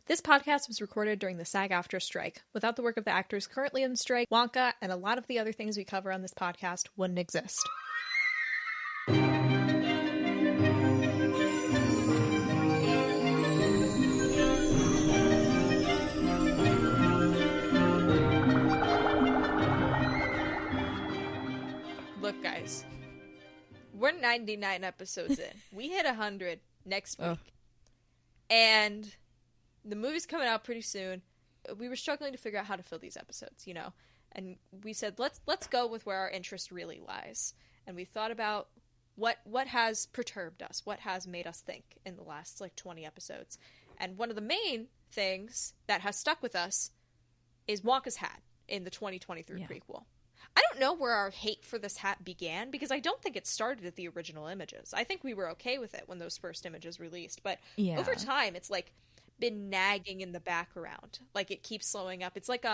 This podcast was recorded during the SAG-AFTRA strike. Without the work of the actors currently in strike, Wonka and a lot of the other things we cover on this podcast wouldn't exist. Look, guys, we're 99 episodes in. We hit 100 next week. And the movie's coming out pretty soon. We were struggling to figure out how to fill these episodes, you know? And we said, let's go with where our interest really lies. And we thought about what has perturbed us, what has made us think in the last, 20 episodes. And one of the main things that has stuck with us is Wonka's hat in the 2023 prequel. I don't know where our hate for this hat began, because I don't think it started at the original images. I think we were okay with it when those first images released, but over time, it's been nagging in the background. It keeps slowing up. It's like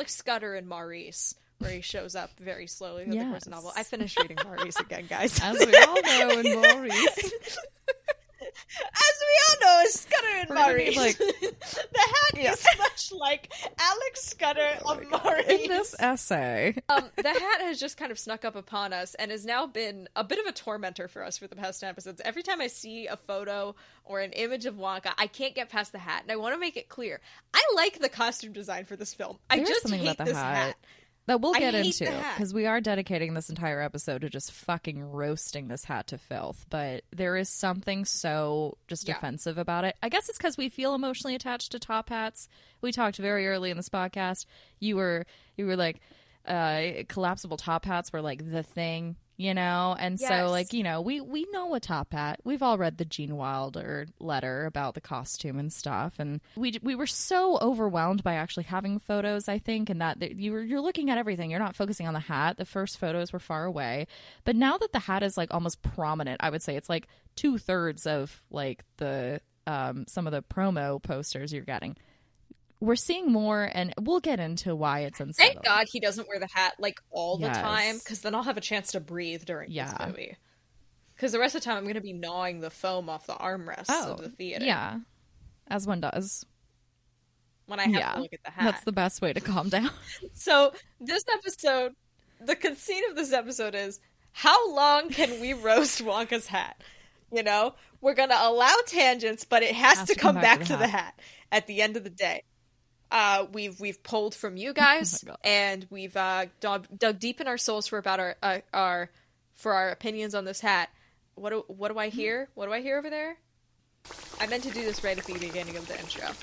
Scudder and Maurice, where he shows up very slowly over the course of the novel. I finished reading Maurice again, guys. As we all know in Maurice. As we all know, is Scudder and Maurice. The hat is much like Alex Scudder of Maurice. In this essay. The hat has just kind of snuck up upon us and has now been a bit of a tormentor for us for the past 10 episodes. Every time I see a photo or an image of Wonka, I can't get past the hat. And I want to make it clear, I like the costume design for this film. I just hate this hat. That we'll get into, because we are dedicating this entire episode to just fucking roasting this hat to filth. But there is something so just offensive about it. I guess it's because we feel emotionally attached to top hats. We talked very early in this podcast. You were like, collapsible top hats were the thing, you know? And so we know a top hat. We've all read the Gene Wilder letter about the costume and stuff. And we were so overwhelmed by actually having photos, I think, and that you're looking at everything. You're not focusing on the hat. The first photos were far away. But now that the hat is almost prominent, I would say it's 2/3 of the some of the promo posters you're getting. We're seeing more, and we'll get into why it's unsettling. Thank God he doesn't wear the hat all the time, because then I'll have a chance to breathe during this movie. Because the rest of the time I'm going to be gnawing the foam off the armrests of the theater. Yeah, as one does. When I have to look at the hat. That's the best way to calm down. So this episode, the conceit of this episode is, how long can we roast Wonka's hat? You know? We're going to allow tangents, but it has to come back to the hat at the end of the day. We've pulled from you guys, and we've dug deep in our souls for about our opinions on this hat. What do I hear? What do I hear over there? I meant to do this right at the beginning of the intro. Is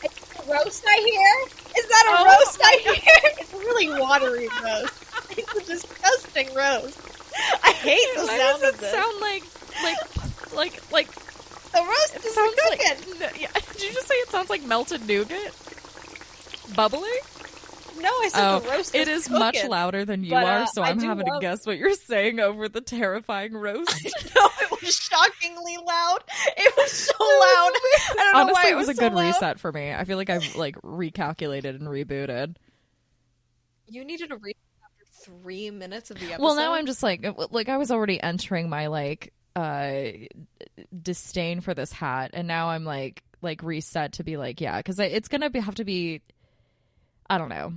that a roast I hear? Is that a roast I hear? It's a really watery roast. It's a disgusting roast. I hate the sound of this. Sound like the roast is cooking. Did you just say it sounds like melted nougat? Bubbly? No, I said the roast it is cooking, much louder than you are, so I'm having to guess what you're saying over the terrifying roast. No, it was shockingly loud. It was so loud. I don't know Honestly, why it was a so good loud. reset for me. I feel like I've recalculated and rebooted. You needed a reset after 3 minutes of the episode? Well, now I'm just I was already entering my disdain for this hat, and now I'm reset to be because it's gonna have to be, I don't know.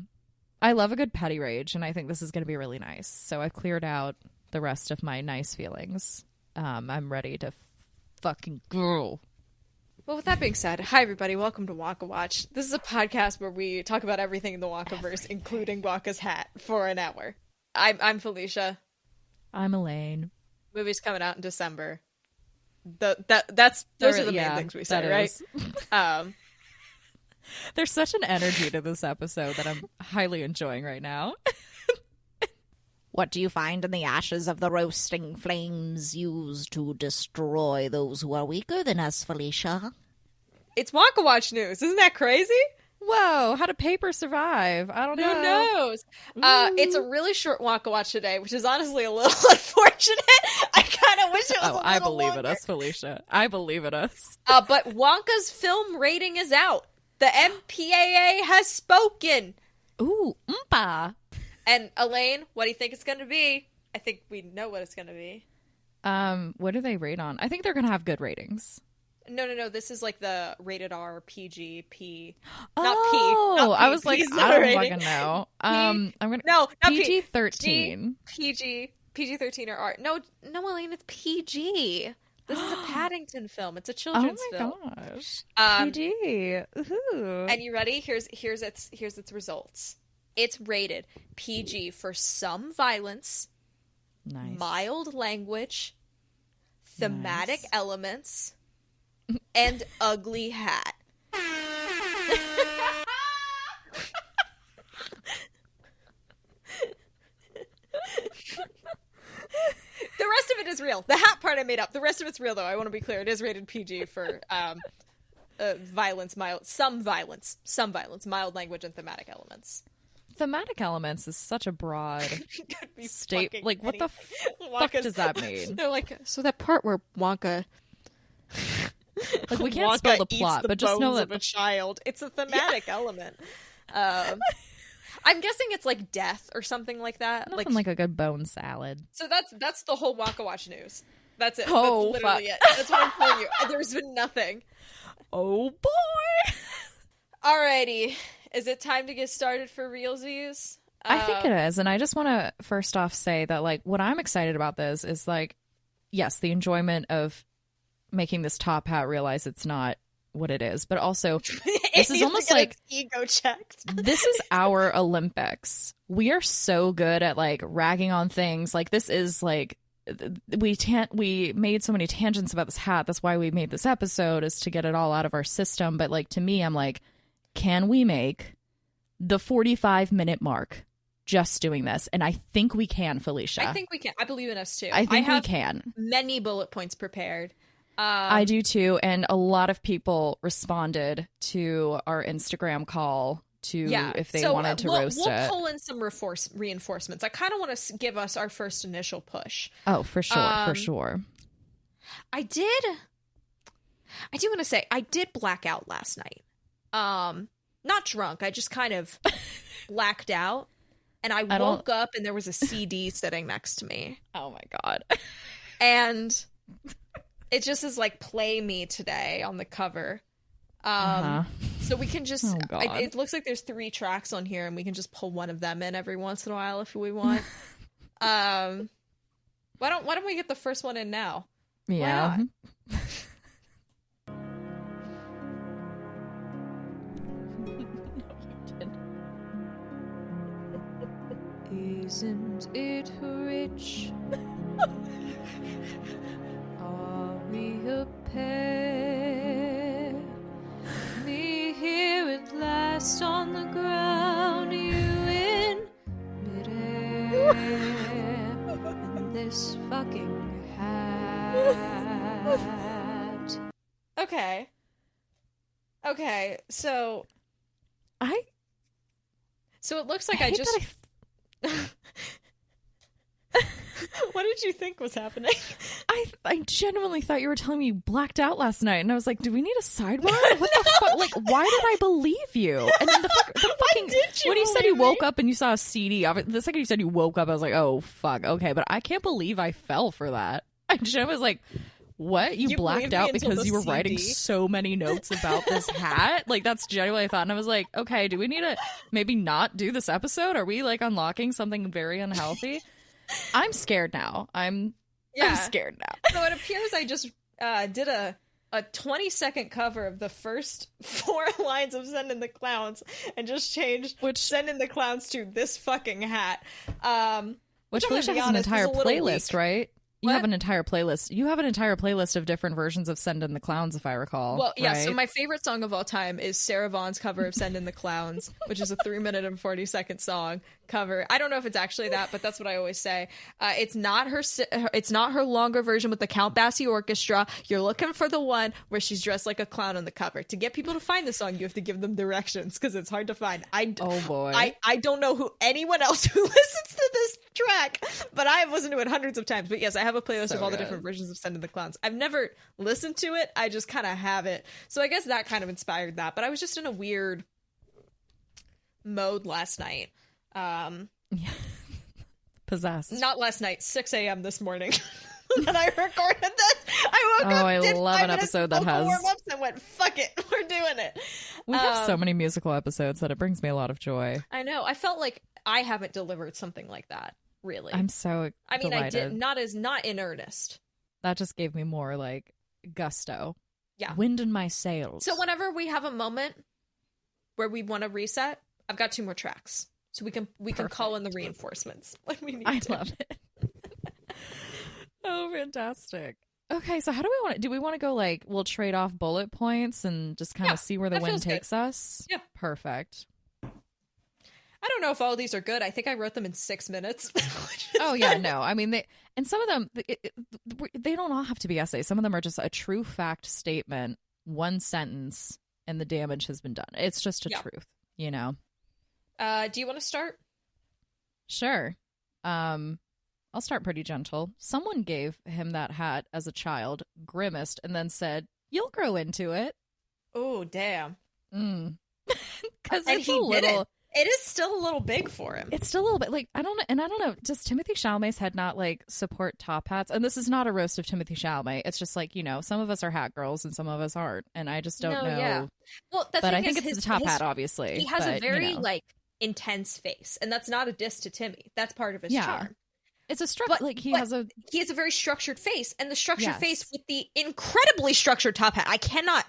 I love a good petty rage, and I think this is gonna be really nice. So I've cleared out the rest of my nice feelings. I'm ready to fucking go. Well, with that being said, hi everybody, welcome to Wonka Watch. This is a podcast where we talk about everything in the Wonkaverse, including Wonka's hat, for an hour. I'm Felicia. I'm Elaine. Movie's coming out in December. Those are the main things we say, right? There's such an energy to this episode that I'm highly enjoying right now. What do you find in the ashes of the roasting flames used to destroy those who are weaker than us, Felicia? It's Wonka Watch news. Isn't that crazy? Whoa, how did paper survive? I don't know. Who knows? It's a really short Wonka Watch today, which is honestly a little unfortunate. I kind of wish it was a little I believe longer. in us, Felicia. I believe in us. But Wonka's film rating is out. The MPAA has spoken. Ooh, oompa. And Elaine, what do you think it's going to be? I think we know what it's going to be. What do they rate on? I think they're going to have good ratings. No. This is like the rated R, PG, P. Oh, not P. Not P. I was like, I don't fucking know. I'm gonna not PG-13. PG-13 or R. No, Elaine, it's PG. This is a Paddington film. It's a children's film. Oh my gosh. PG. Ooh. And you ready? Here's its results. It's rated PG for some violence, nice, mild language, thematic elements, and ugly hat. The rest of it is real. The hat part I made up. The rest of it's real, though. I want to be clear. It is rated PG for violence, mild language, and thematic elements. Thematic elements is such a broad state. Like, what the fuck does that mean? They're like, so that part where Wonka... Like, we can't spell the plot, but just know that... of a child. It's a thematic element. I'm guessing it's like death or something like that. Nothing like a good bone salad. So that's the whole Wonka Watch news. That's it. Oh, that's literally it. That's what I'm telling you. There's been nothing. Oh, boy. Alrighty. Is it time to get started for realsies? I think it is. And I just want to first off say that, like, what I'm excited about this is, like, yes, the enjoyment of making this top hat realize it's not what it is, but also this is almost like ego checked. This is our Olympics. We are so good at like ragging on things. Like, this is like we made so many tangents about this hat. That's why we made this episode, is to get it all out of our system. But like, to me, I'm like, can we make the 45-minute mark just doing this? And I think we can, Felicia. I think we can. I believe in us too. I think we can. Many bullet points prepared. I do too, and a lot of people responded to our Instagram call if they wanted to roast it. We'll pull in some reinforcements. I kind of want to give us our first initial push. Oh, for sure, for sure. I do want to say, I did black out last night. Not drunk, I just kind of blacked out, and I woke up and there was a CD sitting next to me. Oh my God. And... it just is like "Play Me Today" on the cover. So we can just... it looks like there's 3 tracks on here, and we can just pull one of them in every once in a while if we want. Why don't we get the first one in now? Yeah. Isn't it rich? We a pair, me here at last on the ground, you in midair, and this fucking hat. Okay, so it looks like I just... What did you think was happening? I genuinely thought you were telling me you blacked out last night, and I was like, do we need a sidebar? What the fuck? Like, why did I believe you? And then the fucking when you said you woke up and you saw a CD, the second you said you woke up, I was like, oh fuck, okay, but I can't believe I fell for that. I just was like, what? You blacked out because you were writing so many notes about this hat? Like, that's genuinely I thought, and I was like, okay, do we need to maybe not do this episode? Are we like unlocking something very unhealthy? I'm scared now. I'm scared now. So it appears I just did a 20-second cover of the first 4 lines of Send in the Clowns and just changed Send in the Clowns to this fucking hat. Which Felicia has an entire playlist, right? You have an entire playlist. You have an entire playlist of different versions of Send in the Clowns, if I recall. Well, yeah, right? So my favorite song of all time is Sarah Vaughan's cover of Send in the Clowns, which is a 3-minute and 40-second song cover. I don't know if it's actually that, but that's what I always say. It's not her longer version with the Count Basie Orchestra. You're looking for the one where she's dressed like a clown on the cover. To get people to find the song, you have to give them directions because it's hard to find. Oh boy. I don't know anyone else who listens to this track, but I have listened to it hundreds of times. But yes, I have a playlist of all the different versions of Send in the Clowns. I've never listened to it. I just kind of have it. So I guess that kind of inspired that. But I was just in a weird mode last night. Possessed. Not last night, 6 a.m. this morning. that I recorded this. I woke up, I did love 5 an minutes episode that has warm-ups and went, fuck it, we're doing it. We have so many musical episodes that it brings me a lot of joy. I know. I felt like I haven't delivered something like that, really. I'm so delighted. I did not in earnest. That just gave me more like gusto. Yeah. Wind in my sails. So whenever we have a moment where we want to reset, I've got 2 more tracks. So we can call in the reinforcements when we need to. I love it. Oh, fantastic. Okay, so how do we want to do? We want to go like we'll trade off bullet points and just kind of see where the wind takes us? Yeah. Perfect. I don't know if all of these are good. I think I wrote them in 6 minutes. Oh yeah, no. I mean, some of them they don't all have to be essays. Some of them are just a true fact statement, 1 sentence, and the damage has been done. It's just a truth, you know. Do you want to start? Sure. I'll start pretty gentle. Someone gave him that hat as a child, grimaced, and then said, "You'll grow into it." Oh, damn. Because it's a little. It is still a little big for him. It's still a little bit like I don't know. Does Timothée Chalamet's head not like support top hats? And this is not a roast of Timothée Chalamet. It's just like, you know, some of us are hat girls and some of us aren't, and I just don't know. Yeah. Well, but I think it's the top hat, obviously. He has a very like intense face, and that's not a diss to Timmy. That's part of his charm. It's a structure. Like he has a very structured face, and the structured face with the incredibly structured top hat. I cannot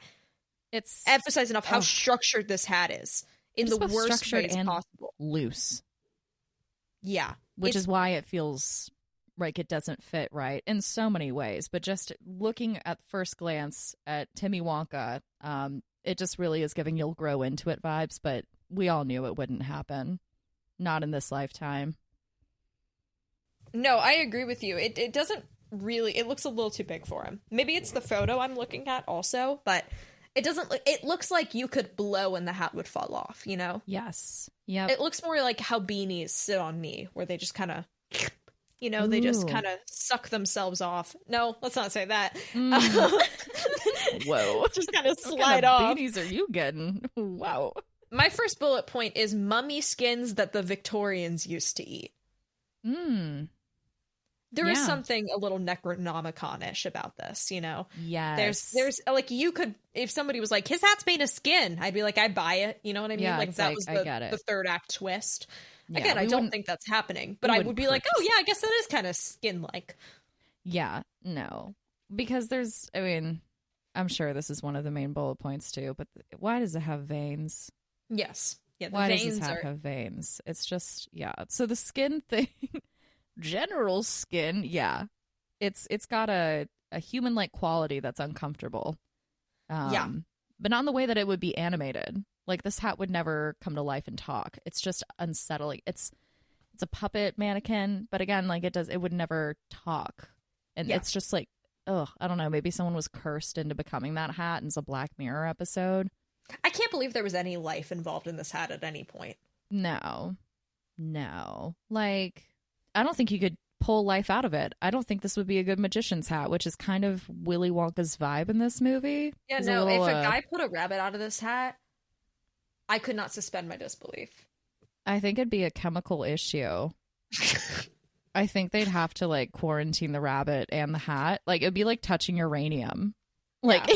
emphasize enough how structured this hat is. In the worst ways possible. Loose. Yeah. Which is why it feels like it doesn't fit right in so many ways. But just looking at first glance at Timmy Wonka, it just really is giving you'll grow into it vibes. But we all knew it wouldn't happen. Not in this lifetime. No, I agree with you. It doesn't really... It looks a little too big for him. Maybe it's the photo I'm looking at also, but... It doesn't. It looks like you could blow and the hat would fall off. You know. Yes. Yeah. It looks more like how beanies sit on me, where they just kind of, you know, they just kind of suck themselves off. No, let's not say that. Whoa. Just kind of slide off. Beanies are you getting? Wow. My first bullet point is mummy skins that the Victorians used to eat. There is something a little Necronomicon-ish about this, you know? Yes. There's like, you could, if somebody was like, his hat's made of skin, I'd be like, I buy it. You know what I mean? Yeah, like, that was the third act twist. Yeah, again, I don't think that's happening, but I would be like, oh, yeah, I guess that is kind of skin-like. Yeah, no. Because I'm sure this is one of the main bullet points, too, but why does it have veins? Yes. Yeah, why does this hat have veins? It's just, So the skin thing... General skin, it's got a human-like quality that's uncomfortable, but not in the way that it would be animated. Like this hat would never come to life and talk. It's just unsettling. It's a puppet mannequin, but again, like it would never talk, and it's just like, ugh, I don't know. Maybe someone was cursed into becoming that hat, and it's a Black Mirror episode. I can't believe there was any life involved in this hat at any point. No, like. I don't think you could pull life out of it. I don't think this would be a good magician's hat, which is kind of Willy Wonka's vibe in this movie. Yeah, no, if a guy put a rabbit out of this hat, I could not suspend my disbelief. I think it'd be a chemical issue. I think they'd have to, like, quarantine the rabbit and the hat. Like, it'd be like touching uranium. Like,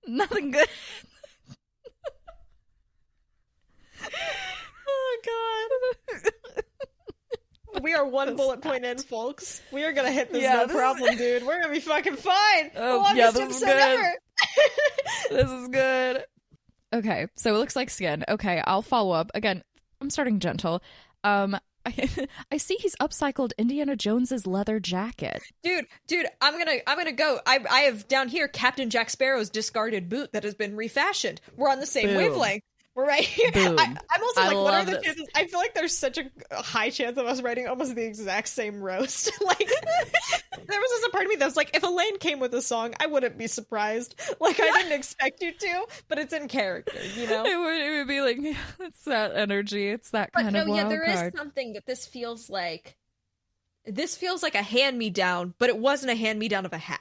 nothing good. Oh, God. We are one bullet point in, folks. We are gonna hit this no problem, dude. We're gonna be fucking fine. This is good. This is good. Okay, so it looks like skin. Okay, I'll follow up. Again, I'm starting gentle. I see he's upcycled Indiana Jones's leather jacket. Dude, I'm gonna go. I have down here Captain Jack Sparrow's discarded boot that has been refashioned. We're on the same wavelength. We're right here. I'm also like, what are the chances? I feel like there's such a high chance of us writing almost the exact same roast. Like, there was just a part of me that was like, if Elaine came with a song, I wouldn't be surprised. Like, I didn't expect you to, but it's in character, you know? It would be like, it's that energy. It's that kind of wild there card. Is something that this feels like a hand-me-down, but it wasn't a hand-me-down of a hat.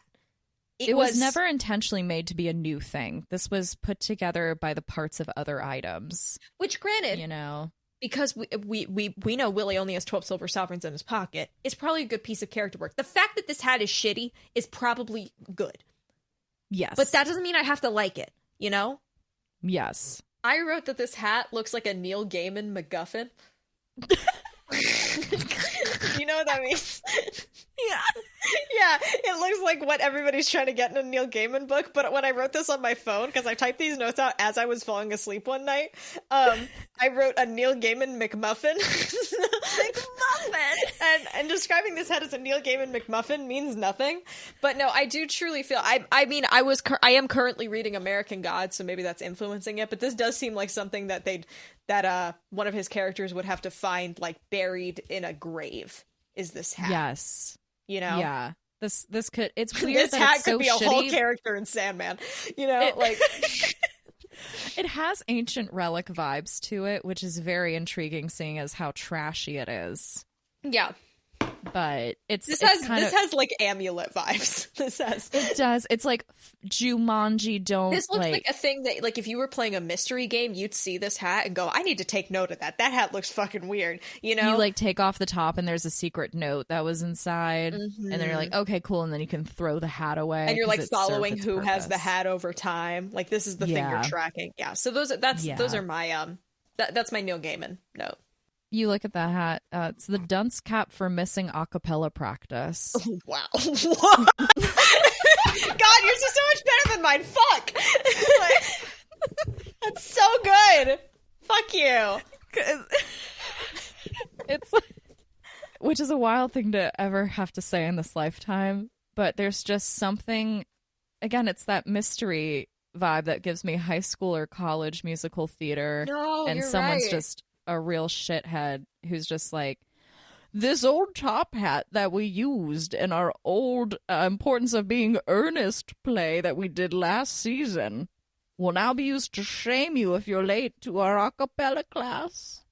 It was never intentionally made to be a new thing. This was put together by the parts of other items. Which, granted, you know, because we know Willie only has 12 silver sovereigns in his pocket, it's probably a good piece of character work. The fact that this hat is shitty is probably good. Yes. But that doesn't mean I have to like it, you know? Yes. I wrote that this hat looks like a Neil Gaiman MacGuffin. You know what that means? Yeah. Yeah, it looks like what everybody's trying to get in a Neil Gaiman book, but when I wrote this on my phone, because I typed these notes out as I was falling asleep one night, I wrote a Neil Gaiman McMuffin. McMuffin! And describing this hat as a Neil Gaiman McMuffin means nothing, but no, I do truly feel, I mean, I am currently reading American Gods, so maybe that's influencing it, but this does seem like something that one of his characters would have to find, like, buried in a grave, is this hat. Yes. You know? Yeah. This could, it's weird this that hat it's could so be a shitty. whole character in Sandman. You know, like... It has ancient relic vibes to it, which is very intriguing seeing as how trashy it is. Yeah. But this has like amulet vibes. It does. It's like Jumanji. This looks like a thing that, like, if you were playing a mystery game, you'd see this hat and go, I need to take note of that. That hat looks fucking weird. You know, you like take off the top and there's a secret note that was inside, and then you're like, okay, cool, and then you can throw the hat away, and you're like following who has the hat over time. Like, this is the thing you're tracking. Yeah. So those are my that's my Neil Gaiman note. You look at that hat. It's the dunce cap for missing a cappella practice. Oh, wow. God, yours is so much better than mine. Fuck. That's so good. Fuck you. It's which is a wild thing to ever have to say in this lifetime, but there's just something, again, it's that mystery vibe that gives me high school or college musical theater. No, and you're someone's right. Just a real shithead who's just like, this old top hat that we used in our old Importance of Being Earnest play that we did last season will now be used to shame you if you're late to our a cappella class.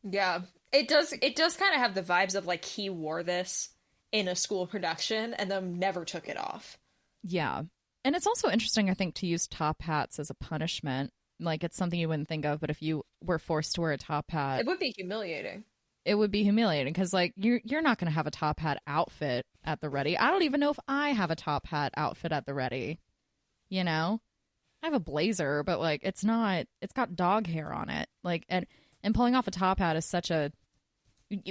Yeah, it does kind of have the vibes of, like, he wore this in a school production and then never took it off. Yeah. And it's also interesting, I think, to use top hats as a punishment. Like, it's something you wouldn't think of, but if you were forced to wear a top hat, it would be humiliating. It would be humiliating because, like, you're not going to have a top hat outfit at the ready. I don't even know if I have a top hat outfit at the ready. You know, I have a blazer, but, like, it's got dog hair on it. Like, and pulling off a top hat is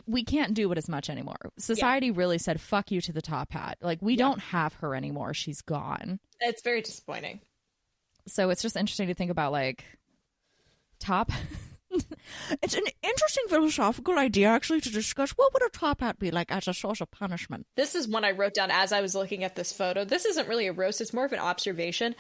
we can't do it as much anymore. Society really said, fuck you to the top hat. Like, we don't have her anymore. She's gone. It's very disappointing. So it's just interesting to think about, like, top. It's an interesting philosophical idea, actually, to discuss what would a top hat be like as a source of punishment. This is one I wrote down as I was looking at this photo. This isn't really a roast. It's more of an observation.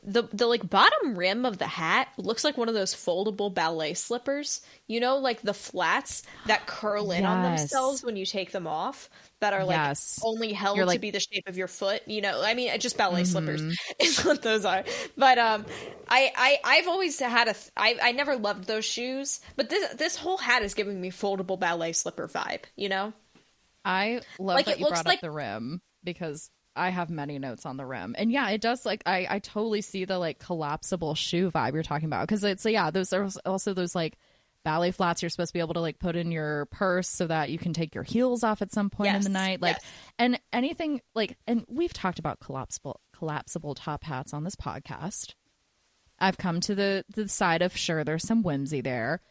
The like bottom rim of the hat looks like one of those foldable ballet slippers, you know, like the flats that curl in on themselves when you take them off, that are like only held to be the shape of your foot, you know. I mean, just ballet slippers is what those are. But I've always had I never loved those shoes, but this whole hat is giving me foldable ballet slipper vibe, you know. I love that you brought up the rim, because I have many notes on the rim. And yeah, it does, like, I totally see the, like, collapsible shoe vibe you're talking about. Because it's, those are also those, like, ballet flats you're supposed to be able to, like, put in your purse so that you can take your heels off at some point in the night. Like, and anything, like, and we've talked about collapsible top hats on this podcast. I've come to the side of, sure, there's some whimsy there.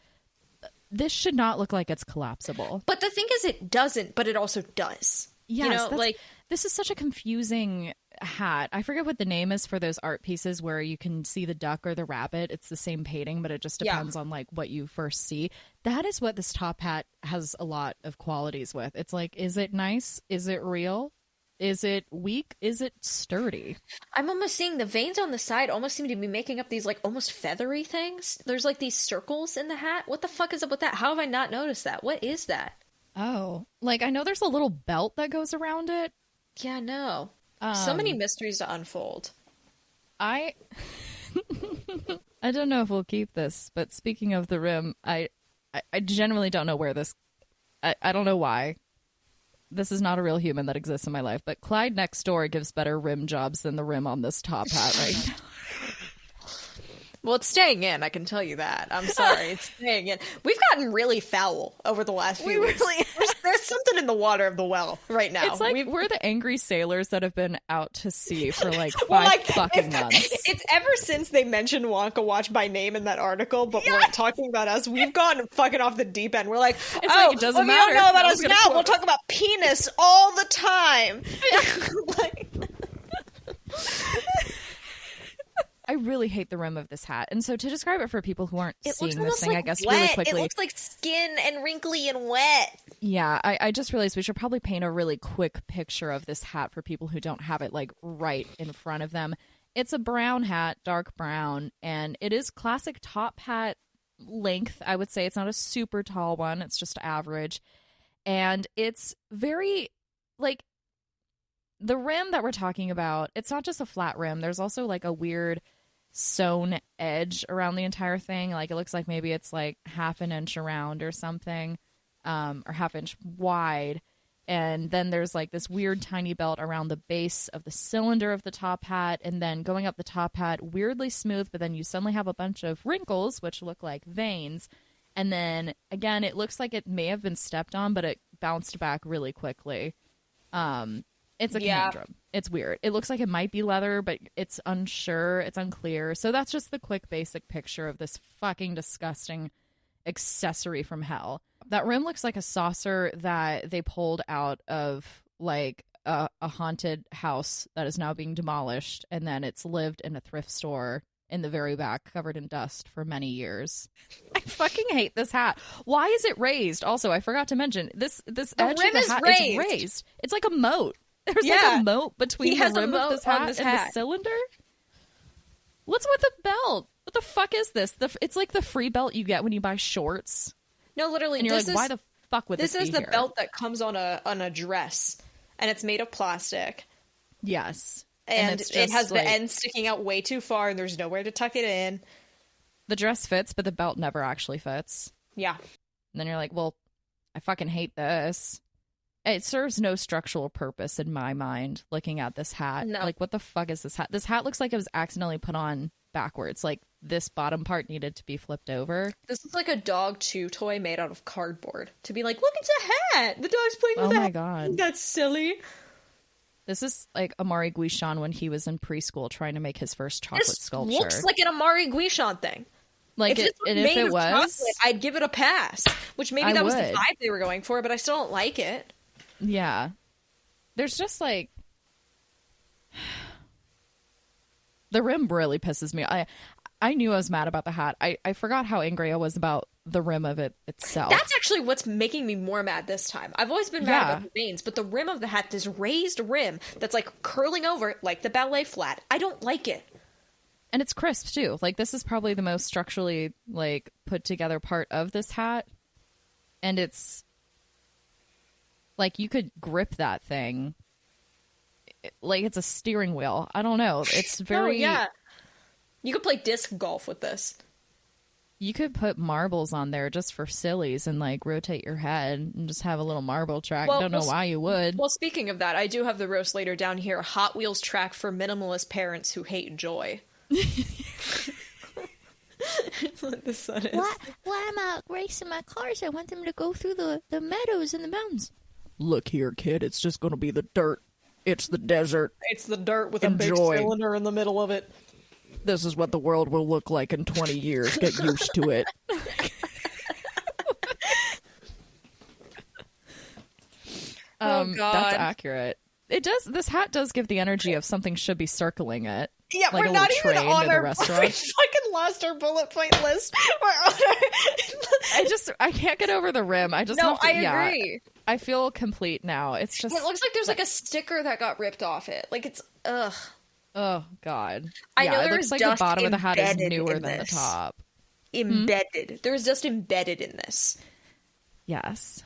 This should not look like it's collapsible. But the thing is, it doesn't, but it also does. Yes, you know, like, this is such a confusing hat. I forget what the name is for those art pieces where you can see the duck or the rabbit. It's the same painting, but it just depends on, like, what you first see. That is what this top hat has a lot of qualities with. It's like, is it nice? Is it real? Is it weak? Is it sturdy? I'm almost seeing the veins on the side almost seem to be making up these, like, almost feathery things. There's, like, these circles in the hat. What the fuck is up with that? How have I not noticed that? What is that? Oh, like, I know there's a little belt that goes around it. Yeah, no. So many mysteries to unfold. I don't know if we'll keep this, but speaking of the rim, I genuinely don't know where this... I don't know why. This is not a real human that exists in my life, but Clyde next door gives better rim jobs than the rim on this top hat right now. Well, it's staying in, I can tell you that. I'm sorry, it's staying in. We've gotten really foul over the last few weeks. There's something in the water of the well right now. It's like we're the angry sailors that have been out to sea for like five fucking months. It's ever since they mentioned Wonka Watch by name in that article, but we're talking about us. We've gone fucking off the deep end. We're like, it doesn't matter. You don't know about us now. We'll talk about penis all the time. I really hate the rim of this hat. And so to describe it for people who aren't seeing this thing, like I guess wet. really quickly. It looks like skin and wrinkly and wet. Yeah, I just realized we should probably paint a really quick picture of this hat for people who don't have it like right in front of them. It's a brown hat, dark brown, and it is classic top hat length. I would say it's not a super tall one. It's just average. And it's very like the rim that we're talking about. It's not just a flat rim. There's also like a weird sewn edge around the entire thing. Like it looks like maybe it's like half an inch around or something, or half inch wide. And then there's like this weird tiny belt around the base of the cylinder of the top hat, and then going up the top hat, weirdly smooth, but then you suddenly have a bunch of wrinkles which look like veins. And then again, it looks like it may have been stepped on, but it bounced back really quickly. It's a conundrum. It's weird. It looks like it might be leather, but it's unsure. It's unclear. So that's just the quick basic picture of this fucking disgusting accessory from hell. That rim looks like a saucer that they pulled out of like a haunted house that is now being demolished, and then it's lived in a thrift store in the very back covered in dust for many years. I fucking hate this hat. Why is it raised? Also, I forgot to mention this edge of the hat is raised. It's like a moat. There's like a moat between the rim of this hat and the cylinder. What's with the belt? What the fuck is this? It's like the free belt you get when you buy shorts. No, literally. And you're like, why the fuck would this be here? This is the here? belt that comes on a dress, and it's made of plastic. Yes. And it has the end sticking out way too far, and there's nowhere to tuck it in. The dress fits, but the belt never actually fits. Yeah. And then you're like, well, I fucking hate this. It serves no structural purpose in my mind, looking at this hat. No. Like, what the fuck is this hat? This hat looks like it was accidentally put on backwards. Like, this bottom part needed to be flipped over. This is like a dog chew toy made out of cardboard. To be like, look, it's a hat! The dog's playing with a hat! Oh my god. That's silly. This is like Amari Guichon when he was in preschool trying to make his first chocolate sculpture. This looks like an Amari Guichon thing. Like, if it was, chocolate, I'd give it a pass. Which maybe that was the vibe they were going for, but I still don't like it. Yeah. There's just like... The rim really pisses me. I knew I was mad about the hat. I forgot how angry I was about the rim of it itself. That's actually what's making me more mad this time. I've always been mad about the veins, but the rim of the hat, this raised rim that's like curling over like the ballet flat. I don't like it. And it's crisp too. Like, this is probably the most structurally like put together part of this hat. And it's like you could grip that thing like it's a steering wheel. I don't know. It's very... Oh, yeah. You could play disc golf with this. You could put marbles on there just for sillies and like rotate your head and just have a little marble track. Don't know why you would. Well, speaking of that, I do have the roast later down here. Hot Wheels track for minimalist parents who hate joy. That's what the sun is. Why I'm out racing my cars, I want them to go through the meadows and the mountains. Look here, kid. It's just going to be the dirt. It's the desert. It's the dirt with a big cylinder in the middle of it. This is what the world will look like in 20 years. Get used to it. Oh, God. That's accurate. It does. This hat does give the energy of something should be circling it. Yeah, like we're not even on our restaurant. We fucking lost our bullet point list. We're on our... I can't get over the rim. I just have to, I agree. I feel complete now. It's just... It looks like there's like a sticker that got ripped off it. Like it's... Ugh. Oh, God. I know it looks like the bottom of the hat is newer than the top. Embedded. There's just embedded in this. Yes.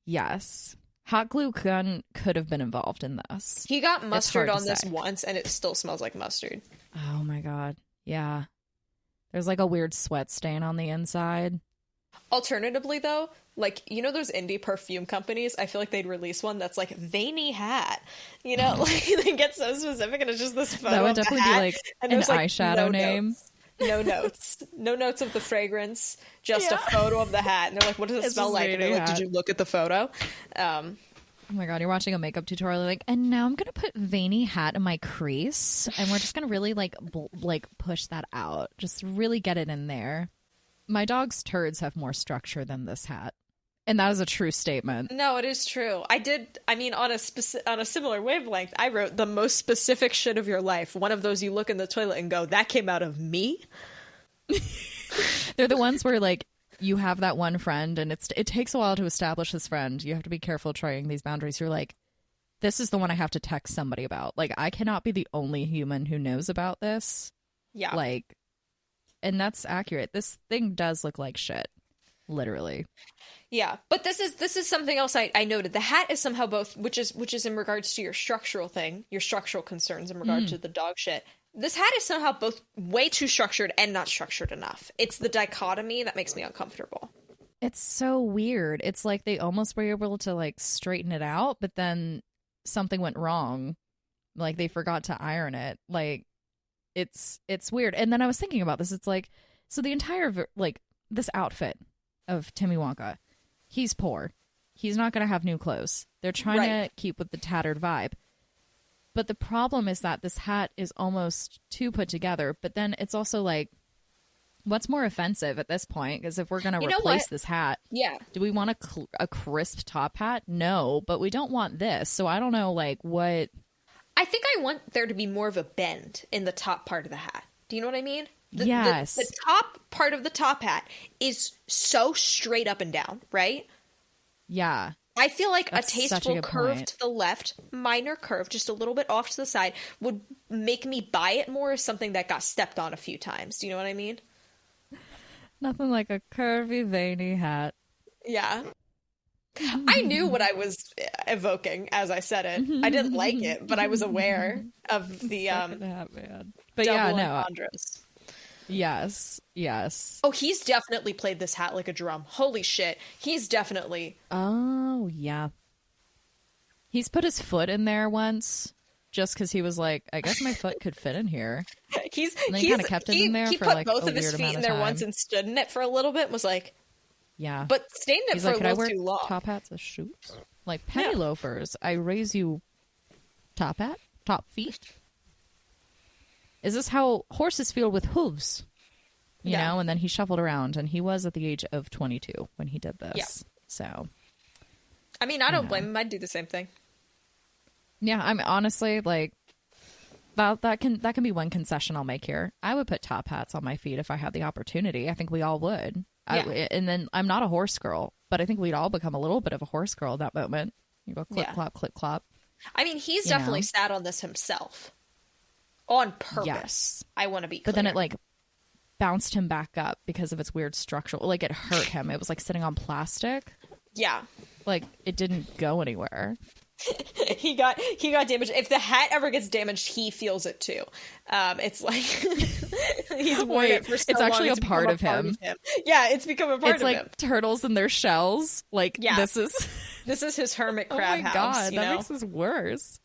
Yes. Hot glue gun could have been involved in this. He got mustard on this once, and it still smells like mustard. Oh, my God. Yeah. There's like a weird sweat stain on the inside. Alternatively, though, like, you know those indie perfume companies? I feel like they'd release one that's like veiny hat. You know, like they get so specific, and it's just this photo. That would definitely be like an eyeshadow name. No notes. No notes of the fragrance. Just a photo of the hat. And they're like, what does it smell like? And they're like, did you look at the photo? Oh my god, you're watching a makeup tutorial. Like, and now I'm gonna put veiny hat in my crease, and we're just gonna really like push that out. Just really get it in there. My dog's turds have more structure than this hat. And that is a true statement. No, it is true. I mean, on a similar wavelength, I wrote the most specific shit of your life. One of those you look in the toilet and go, that came out of me? They're the ones where, like, you have that one friend, and it takes a while to establish this friend. You have to be careful trying these boundaries. You're like, this is the one I have to text somebody about. Like, I cannot be the only human who knows about this. Yeah. Like, and that's accurate. This thing does look like shit. Literally. Yeah, but this is something else I noted. The hat is somehow both, which is in regards to your structural concerns in regard to the dog shit. This hat is somehow both way too structured and not structured enough. It's the dichotomy that makes me uncomfortable. It's so weird. It's like they almost were able to like straighten it out, but then something went wrong. Like they forgot to iron it. Like it's weird. And then I was thinking about this. It's like, so the entire like this outfit of Timmy Wonka, he's poor. He's not going to have new clothes. They're trying to keep with the tattered vibe. But the problem is that this hat is almost too put together. But then it's also like, what's more offensive at this point? Because if we're going to replace this hat, do we want a crisp top hat? No, but we don't want this. So I don't know, like, what... I think I want there to be more of a bend in the top part of the hat. Do you know what I mean? Yes. The top part of the top hat is so straight up and down, right? Yeah. I feel like a tasteful curve to the left, minor curve, just a little bit off to the side, would make me buy it more as something that got stepped on a few times. Do you know what I mean? Nothing like a curvy, veiny hat. Yeah. I knew what I was evoking as I said it. I didn't like it, but I was aware of the hat, man. But yeah, no. Entendres. Yes. Oh, he's definitely played this hat like a drum. Holy shit. He's definitely... Oh, yeah. He's put his foot in there once just because he was like, I guess my foot could fit in here. He kind of kept it in there for like both a of his weird feet amount in of there time. once and stood in it for a little bit and was like... Yeah. But staying in it for a little too long. Top hats as shoes? Like penny loafers. I raise you top hat? Top feet? Is this how horses feel with hooves? You know? And then he shuffled around, and he was at the age of 22 when he did this. Yeah. So. I mean, I don't blame him. I'd do the same thing. Yeah, I'm honestly, like, that can be one concession I'll make here. I would put top hats on my feet if I had the opportunity. I think we all would. Yeah. And then I'm not a horse girl, but I think we'd all become a little bit of a horse girl at that moment. You go clip, clop, clip, clop. I mean, he's definitely sat on this himself. On purpose. Yes. I want to be clear. But then it, like, bounced him back up because of its weird structural... Like, it hurt him. It was, like, sitting on plastic. Yeah. Like, it didn't go anywhere. he got damaged. If the hat ever gets damaged, he feels it too. It's like he's worn it for so it's actually long. A part of him. Yeah, it's become a part of him. It's like turtles in their shells. Like this is his hermit crab house. Oh my god, that know? makes this worse.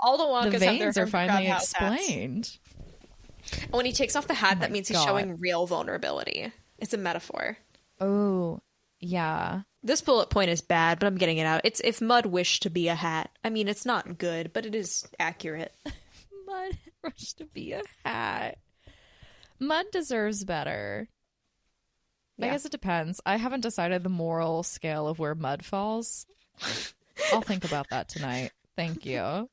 All the Wonkas the veins have are finally explained. And when he takes off the hat, that means he's showing real vulnerability. It's a metaphor. Oh, yeah. This bullet point is bad, but I'm getting it out. It's if Mud wished to be a hat. I mean, it's not good, but it is accurate. Mud wished to be a hat. Mud deserves better. Yeah. I guess it depends. I haven't decided the moral scale of where Mud falls. I'll think about that tonight. Thank you.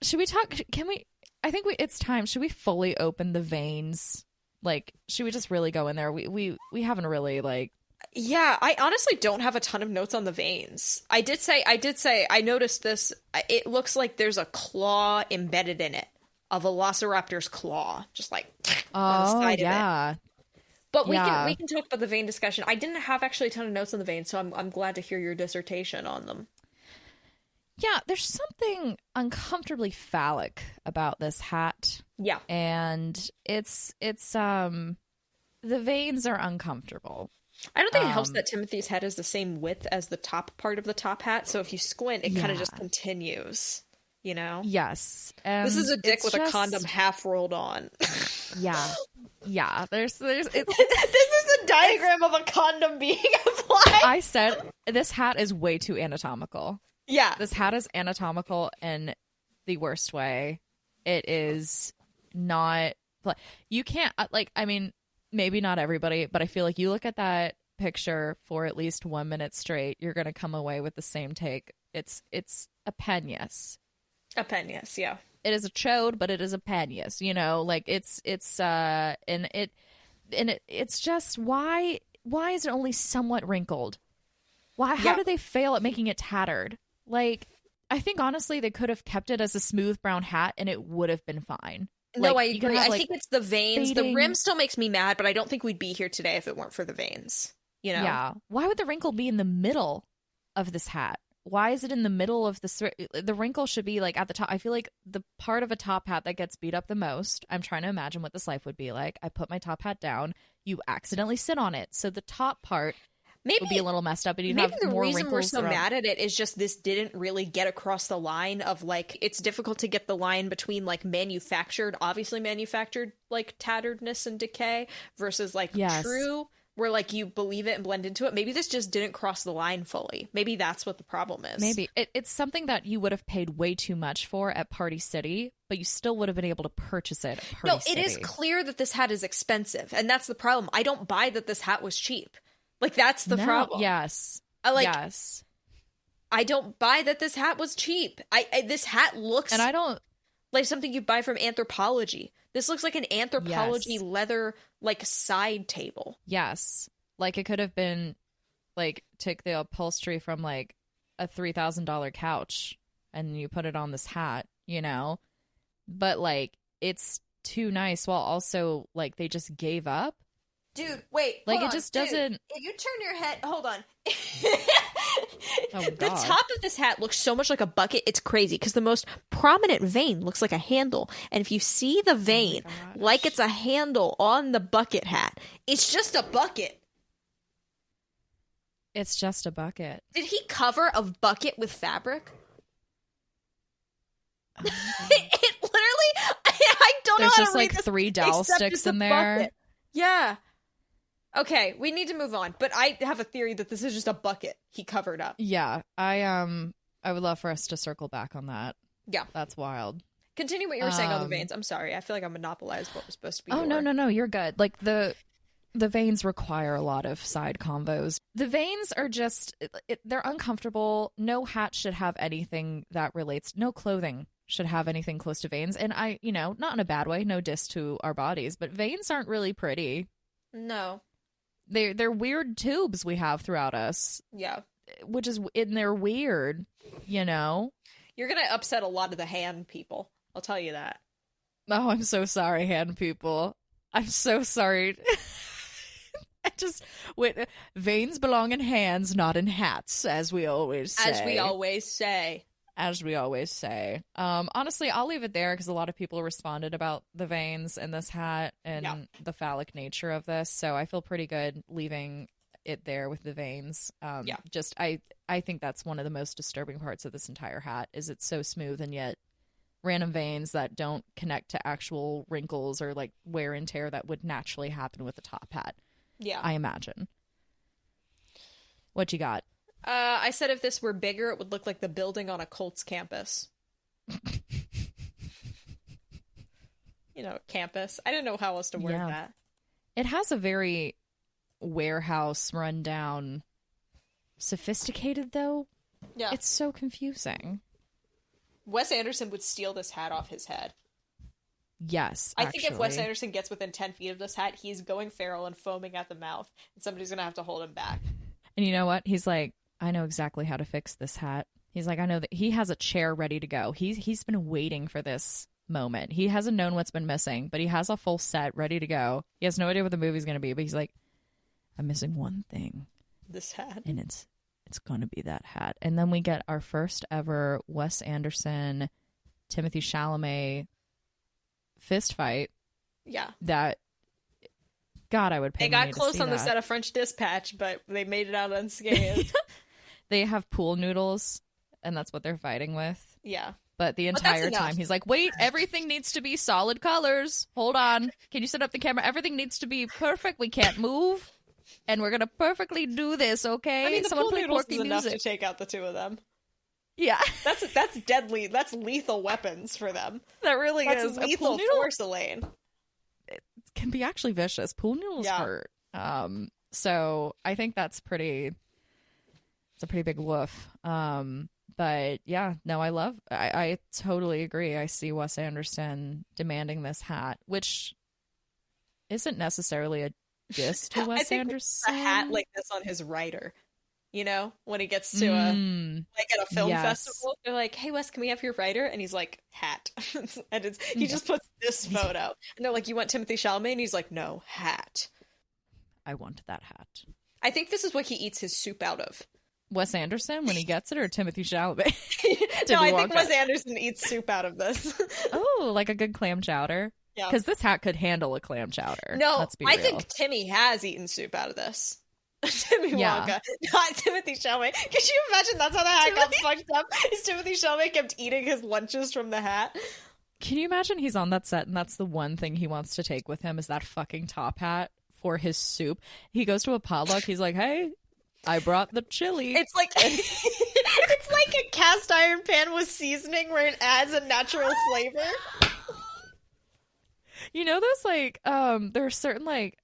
Should we talk? Can we? I think it's time. Should we fully open the veins? Like, should we just really go in there? We haven't really, like... Yeah, I honestly don't have a ton of notes on the veins. I did say I noticed this. It looks like there's a claw embedded in it. A velociraptor's claw. Just like on the side of it. But we can talk about the vein discussion. I didn't have actually a ton of notes on the veins, so I'm glad to hear your dissertation on them. Yeah, there's something uncomfortably phallic about this hat. Yeah. And it's the veins are uncomfortable. I don't think it helps that Timothy's head is the same width as the top part of the top hat, so if you squint, it kind of just continues. you know? Yes. This is a dick with a condom half rolled on. Yeah. There's it's this is a diagram of a condom being applied. I said this hat is way too anatomical. Yeah. This hat is anatomical in the worst way. It is not, you can't, like, I mean, maybe not everybody, but I feel like you look at that picture for at least 1 minute straight, you're going to come away with the same take. It's a penis. A penis, yeah. It is a chode, but it is a penis, you know, like it's just, why is it only somewhat wrinkled? How do they fail at making it tattered? Like, I think honestly they could have kept it as a smooth brown hat and it would have been fine. No, like, I agree. I think it's the veins. fading. The rim still makes me mad, but I don't think we'd be here today if it weren't for the veins. You know? Yeah. Why would the wrinkle be in the middle of this hat? Why is it in the middle of the wrinkle should be like at the top. I feel like the part of a top hat that gets beat up the most, I'm trying to imagine what this life would be like. I put my top hat down, you accidentally sit on it. So the top part would be a little messed up and you'd have more wrinkles. Maybe the reason we're so mad at it is just this didn't really get across the line of like, it's difficult to get the line between like obviously manufactured like tatteredness and decay versus like true, where like you believe it and blend into it. Maybe this just didn't cross the line fully. Maybe that's what the problem is. Maybe it's something that you would have paid way too much for at Party City, but you still would have been able to purchase it at Party City. No, it is clear that this hat is expensive, and that's the problem. I don't buy that this hat was cheap. Like, that's the problem. Yes. Yes. I don't buy that this hat was cheap. This hat looks and I don't like something you buy from Anthropologie. This looks like an Anthropologie leather, like, side table. Yes. Like, it could have been, like, take the upholstery from, like, a $3,000 couch and you put it on this hat, you know? But, like, it's too nice while also, like, they just gave up. Dude, wait. Like, it just doesn't. If you turn your head, hold on. Oh, the top of this hat looks so much like a bucket. It's crazy because the most prominent vein looks like a handle. And if you see the vein like it's a handle on the bucket hat, it's just a bucket. It's just a bucket. Did he cover a bucket with fabric? Oh, it literally, I don't know how to read this. There's just like 3 dowel sticks in there. Bucket. Yeah. Okay, we need to move on. But I have a theory that this is just a bucket he covered up. Yeah, I would love for us to circle back on that. Yeah. That's wild. Continue what you were saying on the veins. I'm sorry. I feel like I monopolized what was supposed to be. Oh, no, you're good. Like, the veins require a lot of side combos. The veins are just, they're uncomfortable. No hat should have anything that relates. No clothing should have anything close to veins. And I, not in a bad way, no diss to our bodies, but veins aren't really pretty. No. They're weird tubes we have throughout us. Yeah. They're weird, You're going to upset a lot of the hand people. I'll tell you that. Oh, I'm so sorry, hand people. I'm so sorry. Veins belong in hands, not in hats, as we always say. As we always say. Honestly, I'll leave it there because a lot of people responded about the veins in this hat and the phallic nature of this. So I feel pretty good leaving it there with the veins. I think that's one of the most disturbing parts of this entire hat is it's so smooth and yet random veins that don't connect to actual wrinkles or like wear and tear that would naturally happen with a top hat. Yeah. I imagine. What you got? I said if this were bigger, it would look like the building on a Colts campus. Campus. I didn't know how else to word that. It has a very warehouse, rundown, sophisticated, though. Yeah. It's so confusing. Wes Anderson would steal this hat off his head. Yes, I think if Wes Anderson gets within 10 feet of this hat, he's going feral and foaming at the mouth, and somebody's going to have to hold him back. And you know what? He's like, I know exactly how to fix this hat. He's like, I know that he has a chair ready to go. He's been waiting for this moment. He hasn't known what's been missing, but he has a full set ready to go. He has no idea what the movie's going to be, but he's like, I'm missing one thing. This hat. And it's going to be that hat. And then we get our first ever Wes Anderson, Timothée Chalamet fist fight. Yeah. That, God, I would pay money to see that. They got close on the set of French Dispatch, but they made it out unscathed. They have pool noodles, and that's what they're fighting with. Yeah. But the entire time he's like, wait, everything needs to be solid colors. Hold on. Can you set up the camera? Everything needs to be perfect. We can't move. And we're going to perfectly do this, okay? I mean, the pool noodles is enough music to take out the two of them. Yeah. That's deadly. That's lethal weapons for them. That really That's is. lethal force, Elaine. It can be actually vicious. Pool noodles hurt. So I think it's a pretty big woof. But yeah, no, I totally agree. I see Wes Anderson demanding this hat, which isn't necessarily a diss to Wes Anderson. A hat like this on his rider, you know, when he gets to at a film festival, they're like, "Hey Wes, can we have your rider?" And he's like, "Hat," and he just puts this photo, and they're like, "You want Timothée Chalamet?" And he's like, "No, hat." I want that hat. I think this is what he eats his soup out of. Wes Anderson when he gets it, or Timothée Chalamet? No, I think Wes Anderson eats soup out of this. Oh, like a good clam chowder. Yeah, because this hat could handle a clam chowder. No, let's be I real. think Timmy has eaten soup out of this. Timmy Wonka, not Timothée Chalamet. Could you imagine that's how the hat got fucked up? Is Timothée Chalamet kept eating his lunches from the hat? Can you imagine he's on that set and that's the one thing he wants to take with him is that fucking top hat for his soup? He goes to a potluck. He's like, "Hey, I brought the chili." It's like it's like a cast iron pan with seasoning where it adds a natural flavor. You know those like there are certain like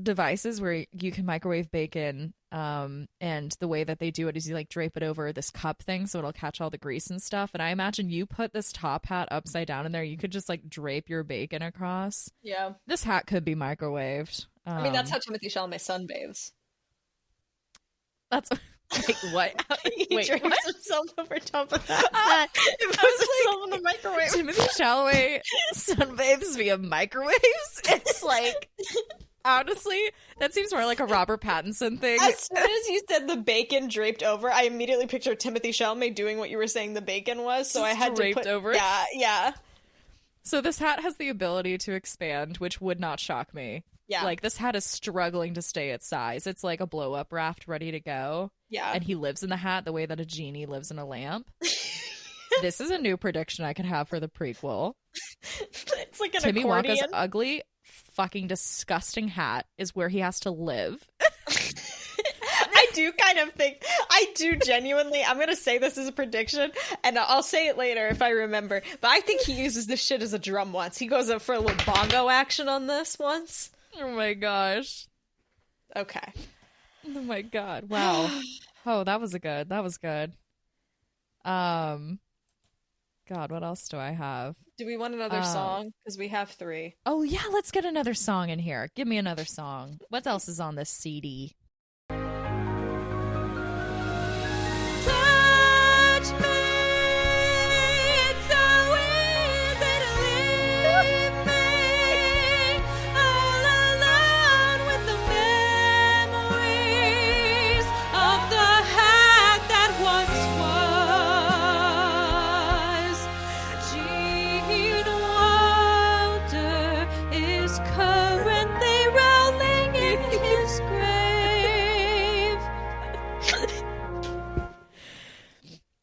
devices where you can microwave bacon and the way that they do it is you like drape it over this cup thing so it'll catch all the grease and stuff, and I imagine you put this top hat upside down in there, you could just like drape your bacon across. Yeah. This hat could be microwaved. I mean, that's how Timothée Chalamet sunbathes. That's like what? He drapes himself over top of that. It puts himself in the microwave. Timothée Chalamet sunbathes via microwaves. It's like, honestly, that seems more like a Robert Pattinson thing. As soon as you said the bacon draped over, I immediately pictured Timothée Chalamet doing what you were saying the bacon was. So just I had draped to put over. Yeah. So this hat has the ability to expand, which would not shock me. Yeah. Like, this hat is struggling to stay its size. It's like a blow-up raft ready to go. Yeah. And he lives in the hat the way that a genie lives in a lamp. This is a new prediction I could have for the prequel. It's like an Timmy accordion. Wonka's ugly, fucking disgusting hat is where he has to live. I do genuinely, I'm going to say this as a prediction, and I'll say it later if I remember, but I think he uses this shit as a drum once. He goes up for a little bongo action on this once. Oh my gosh. Okay. Oh my god. Wow. Oh, that was good. God, what else do I have? Do we want another song? Because we have 3. Oh yeah, let's get another song in here. Give me another song. What else is on this CD?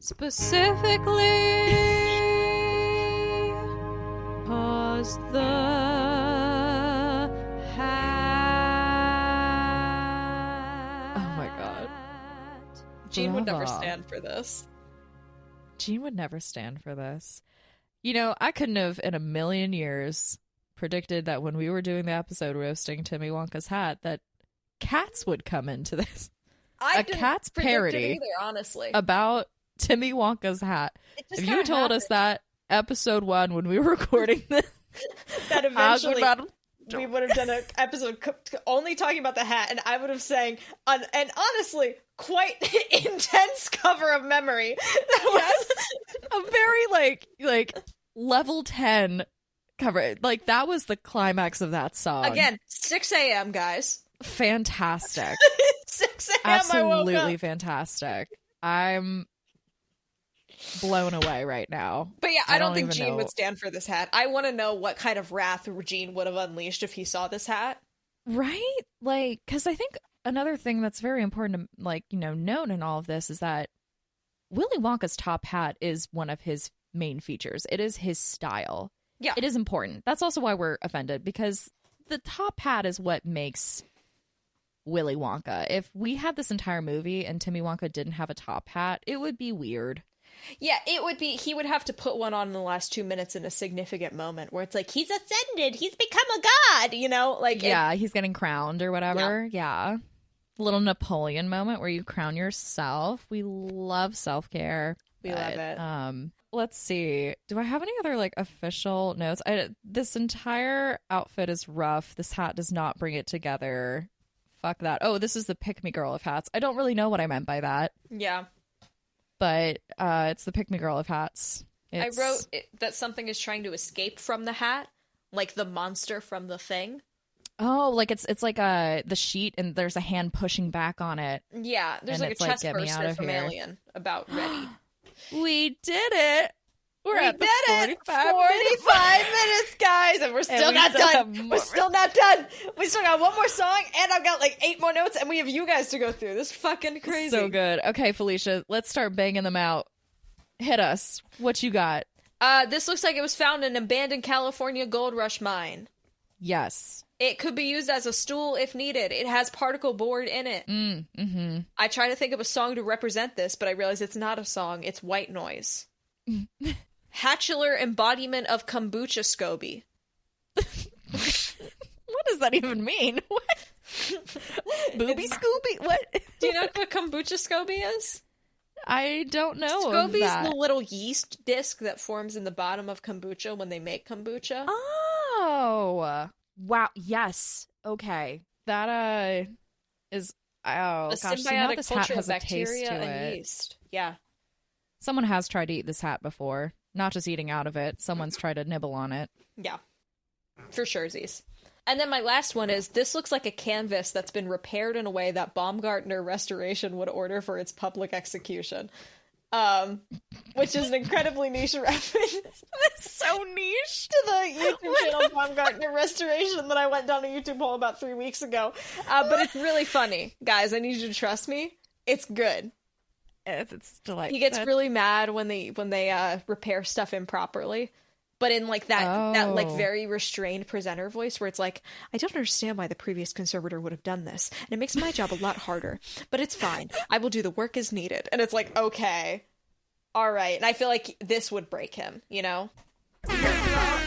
Specifically, cause the hat. Oh my god. Gene would never stand for this. Gene would never stand for this. You know, I couldn't have in a million years predicted that when we were doing the episode roasting Timmy Wonka's hat that cats would come into this. A cat's parody either, honestly. About Timmy Wonka's hat. If you told us that episode 1 when we were recording this, that eventually we would have done an episode only talking about the hat, and I would have sang and honestly quite intense cover of Memory. That was a very like level 10 cover. Like that was the climax of that song. Again, 6 a.m. guys. Fantastic. 6 a.m. Absolutely I woke up. Fantastic. I'm blown away right now. But yeah, I don't think Gene would stand for this hat. I want to know what kind of wrath Gene would have unleashed if he saw this hat. Right? Like, because I think another thing that's very important to, like, you know, note in all of this is that Willy Wonka's top hat is one of his main features. It is his style. Yeah. It is important. That's also why we're offended, because the top hat is what makes Willy Wonka. If we had this entire movie and Timmy Wonka didn't have a top hat, it would be weird. Yeah, it would be, he would have to put one on in the last 2 minutes in a significant moment where it's like, he's ascended, he's become a god, you know? Like, yeah, he's getting crowned or whatever. Yeah. Little Napoleon moment where you crown yourself. We love self-care. We love it. Let's see. Do I have any other like official notes? This entire outfit is rough. This hat does not bring it together. Fuck that. Oh, this is the pick me girl of hats. I don't really know what I meant by that. Yeah. But it's the pick me girl of hats. I wrote that something is trying to escape from the hat, like the monster from The Thing. Oh, like it's like the sheet and there's a hand pushing back on it. Yeah, there's like a chest burster from Alien about ready. We did it. We're at the 45 minutes, guys, and we're still not done. We're still not done. We still got one more song, and I've got like 8 more notes, and we have you guys to go through. This is fucking crazy. So good. Okay, Felicia, let's start banging them out. Hit us. What you got? This looks like it was found in an abandoned California gold rush mine. Yes. It could be used as a stool if needed. It has particle board in it. Mm-hmm. I try to think of a song to represent this, but I realize it's not a song. It's white noise. Hatchular embodiment of kombucha scoby. What does that even mean? What? Booby Scooby? What? Do you know what kombucha scoby is? I don't know. Scoby's the little yeast disc that forms in the bottom of kombucha when they make kombucha. Oh. Wow. Yes. Okay. That is a gosh, symbiotic so now this hat culture has of a taste bacteria to and it. yeast. Yeah. Someone has tried to eat this hat before. Not just eating out of it. Someone's tried to nibble on it. Yeah. For sure, Z's. And then my last one is, this looks like a canvas that's been repaired in a way that Baumgartner Restoration would order for its public execution. Which is an incredibly niche reference. That's so niche. To the YouTube channel Baumgartner Restoration that I went down a YouTube hole about 3 weeks ago. But it's really funny. Guys, I need you to trust me. It's good. It's delightful. He gets really mad when they repair stuff improperly. But in like that like very restrained presenter voice where it's like, I don't understand why the previous conservator would have done this. And it makes my job a lot harder. But it's fine. I will do the work as needed. And it's like, okay. All right. And I feel like this would break him, you know?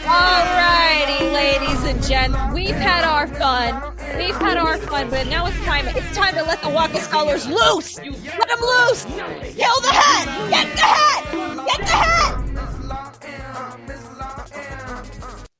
Alrighty, ladies and gents. We've had our fun. But now it's time to let the Wonka scholars loose. Let them loose. Kill the hat. Get the hat. Get the hat.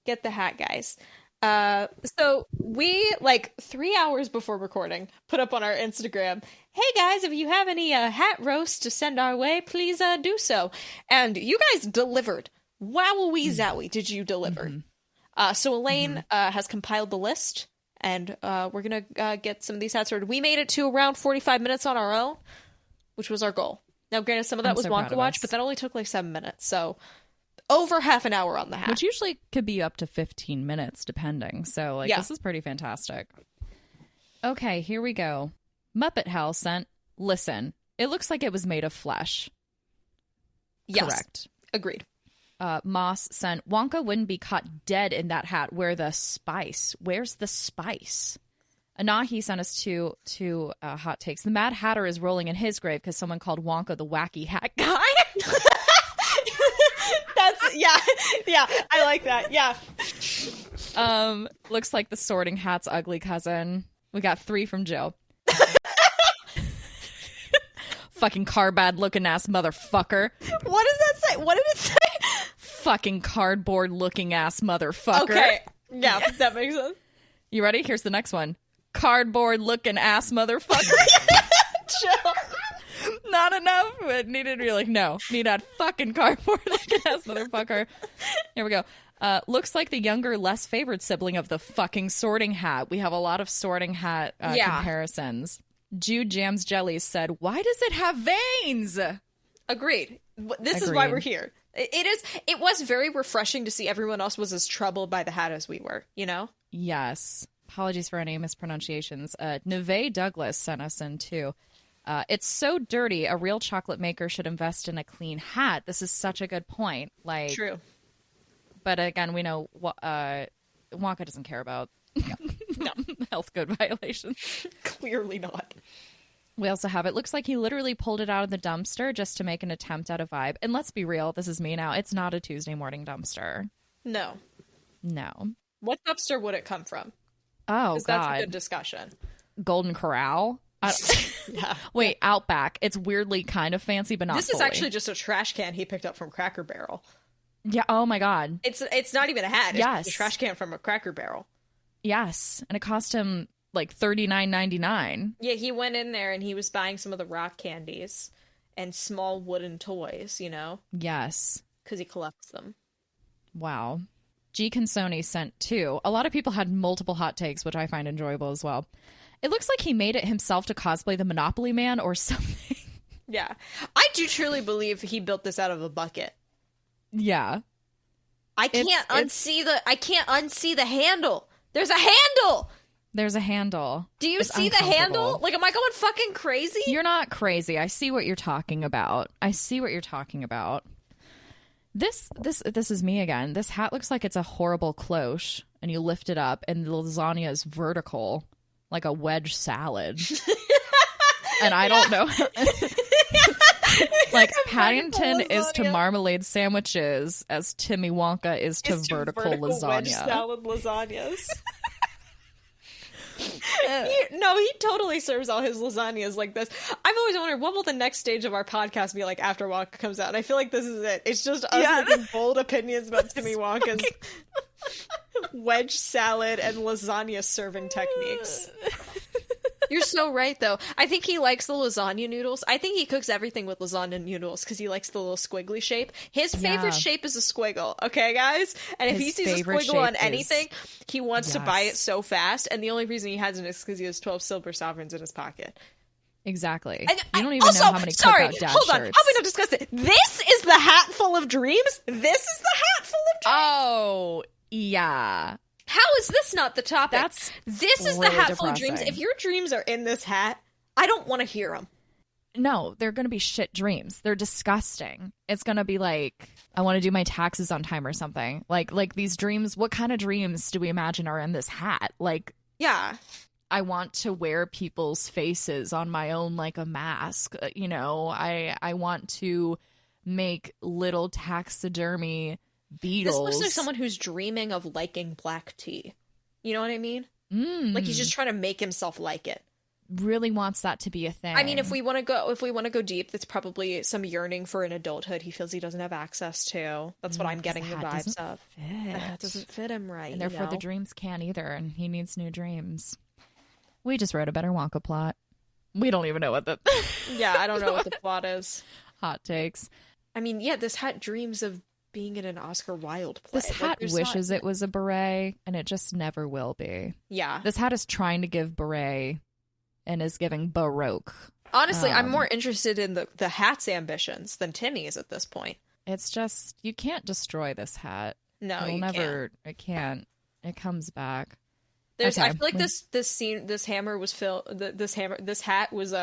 Get the hat, guys. So we, like 3 hours before recording, put up on our Instagram, hey guys, if you have any hat roasts to send our way, please do so. And you guys delivered. Wowee zowie, did you deliver? Mm-hmm. So Elaine has compiled the list, and we're going to get some of these hats ordered. We made it to around 45 minutes on our own, which was our goal. Now, granted, some of that was Wonka Watch, but that only took like 7 minutes, so over half an hour on the hat. Which usually could be up to 15 minutes, depending. So, like, This is pretty fantastic. Okay, here we go. Muppet Hell sent, listen, it looks like it was made of flesh. Yes. Correct. Agreed. Moss sent, Wonka wouldn't be caught dead in that hat. Where's the spice? Anahi sent us two hot takes. The Mad Hatter is rolling in his grave because someone called Wonka the wacky hat guy. Yeah, I like that. Yeah. Looks like the Sorting Hat's ugly cousin. We got 3 from Joe. Fucking cardboard looking ass motherfucker. What does that say? What did it say? Fucking cardboard looking ass motherfucker. Okay. Yeah, that makes sense. You ready? Here's the next one. Cardboard looking ass motherfucker. Chill. Not enough. It needed to be like, no. Need that fucking cardboard looking ass motherfucker. Here we go. Looks like the younger, less favored sibling of the fucking Sorting Hat. We have a lot of Sorting Hat comparisons. Jude Jams Jellies said, why does it have veins? Agreed. This is why we're here. It was very refreshing to see everyone else was as troubled by the hat as we were, you know? Yes. Apologies for any mispronunciations. Neve Douglas sent us in too. It's so dirty. A real chocolate maker should invest in a clean hat. This is such a good point. Like, true. But again, we know Wonka doesn't care about No. health code violations. Clearly not. We also have, it looks like he literally pulled it out of the dumpster just to make an attempt at a vibe. And let's be real, this is me now. It's not a Tuesday morning dumpster. No. What dumpster would it come from? Oh, God. That's a good discussion. Golden Corral? Yeah. Wait, Outback. It's weirdly kind of fancy, but not This fully. is actually just a trash can he picked up from Cracker Barrel. Yeah, oh my God. It's not even a hat. It's Yes. just a trash can from a Cracker Barrel. Yes. And it cost him like $39.99. Yeah, he went in there and he was buying some of the rock candies and small wooden toys, you know? Yes. Because he collects them. Wow. G. Consoni sent 2. A lot of people had multiple hot takes, which I find enjoyable as well. It looks like he made it himself to cosplay the Monopoly Man or something. Yeah. I do truly believe he built this out of a bucket. Yeah. I can't unsee the handle. There's a handle. There's a handle. Do you It's see the handle? Like, am I going fucking crazy? You're not crazy. I see what you're talking about. This is me again. This hat looks like it's a horrible cloche, and you lift it up, and the lasagna is vertical, like a wedge salad. And I don't know. Like, Paddington is to marmalade sandwiches as Timmy Wonka is to vertical lasagna. Wedge salad lasagnas. He totally serves all his lasagnas like this. I've always wondered, what will the next stage of our podcast be like after Wonka comes out? And I feel like this is it. It's just us making bold opinions about Timmy Wonka's wedge salad and lasagna serving techniques. You're so right, though. I think he likes the lasagna noodles. I think he cooks everything with lasagna noodles because he likes the little squiggly shape. His favorite shape is a squiggle, okay, guys? And if he sees a squiggle on anything, he wants to buy it so fast. And the only reason he hasn't is because he has 12 silver sovereigns in his pocket. Exactly. You don't even know how many Cookout Dad hold on. shirts. How we not discuss it? This is the hat full of dreams? This is the hat full of dreams? Oh, yeah. How is this not the topic? This is really the hat full of depressing. dreams. If your dreams are in this hat, I don't want to hear them. No, they're going to be shit dreams. They're disgusting. It's going to be like, I want to do my taxes on time or something. Like these dreams, what kind of dreams do we imagine are in this hat? Like, yeah. I want to wear people's faces on my own like a mask. You know, I want to make little taxidermy beetles. This looks like someone who's dreaming of liking black tea. You know what I mean? Like he's just trying to make himself like it. Really wants that to be a thing. I mean, if we want to go deep, that's probably some yearning for an adulthood he feels he doesn't have access to. That's what I'm getting the vibes of. The hat doesn't fit him right. And therefore the dreams can't either, and he needs new dreams. We just wrote a better Wonka plot. We don't even know what the... Yeah, I don't know what the plot is. Hot takes. I mean, yeah, this hat dreams of being in an Oscar Wilde play. This hat wishes it was a beret, and it just never will be. Yeah. This hat is trying to give beret and is giving baroque. Honestly, I'm more interested in the hat's ambitions than Tinny's at this point. It's just, you can't destroy this hat. No, It'll you never, it can't. It comes back. I feel like this hammer was this hat was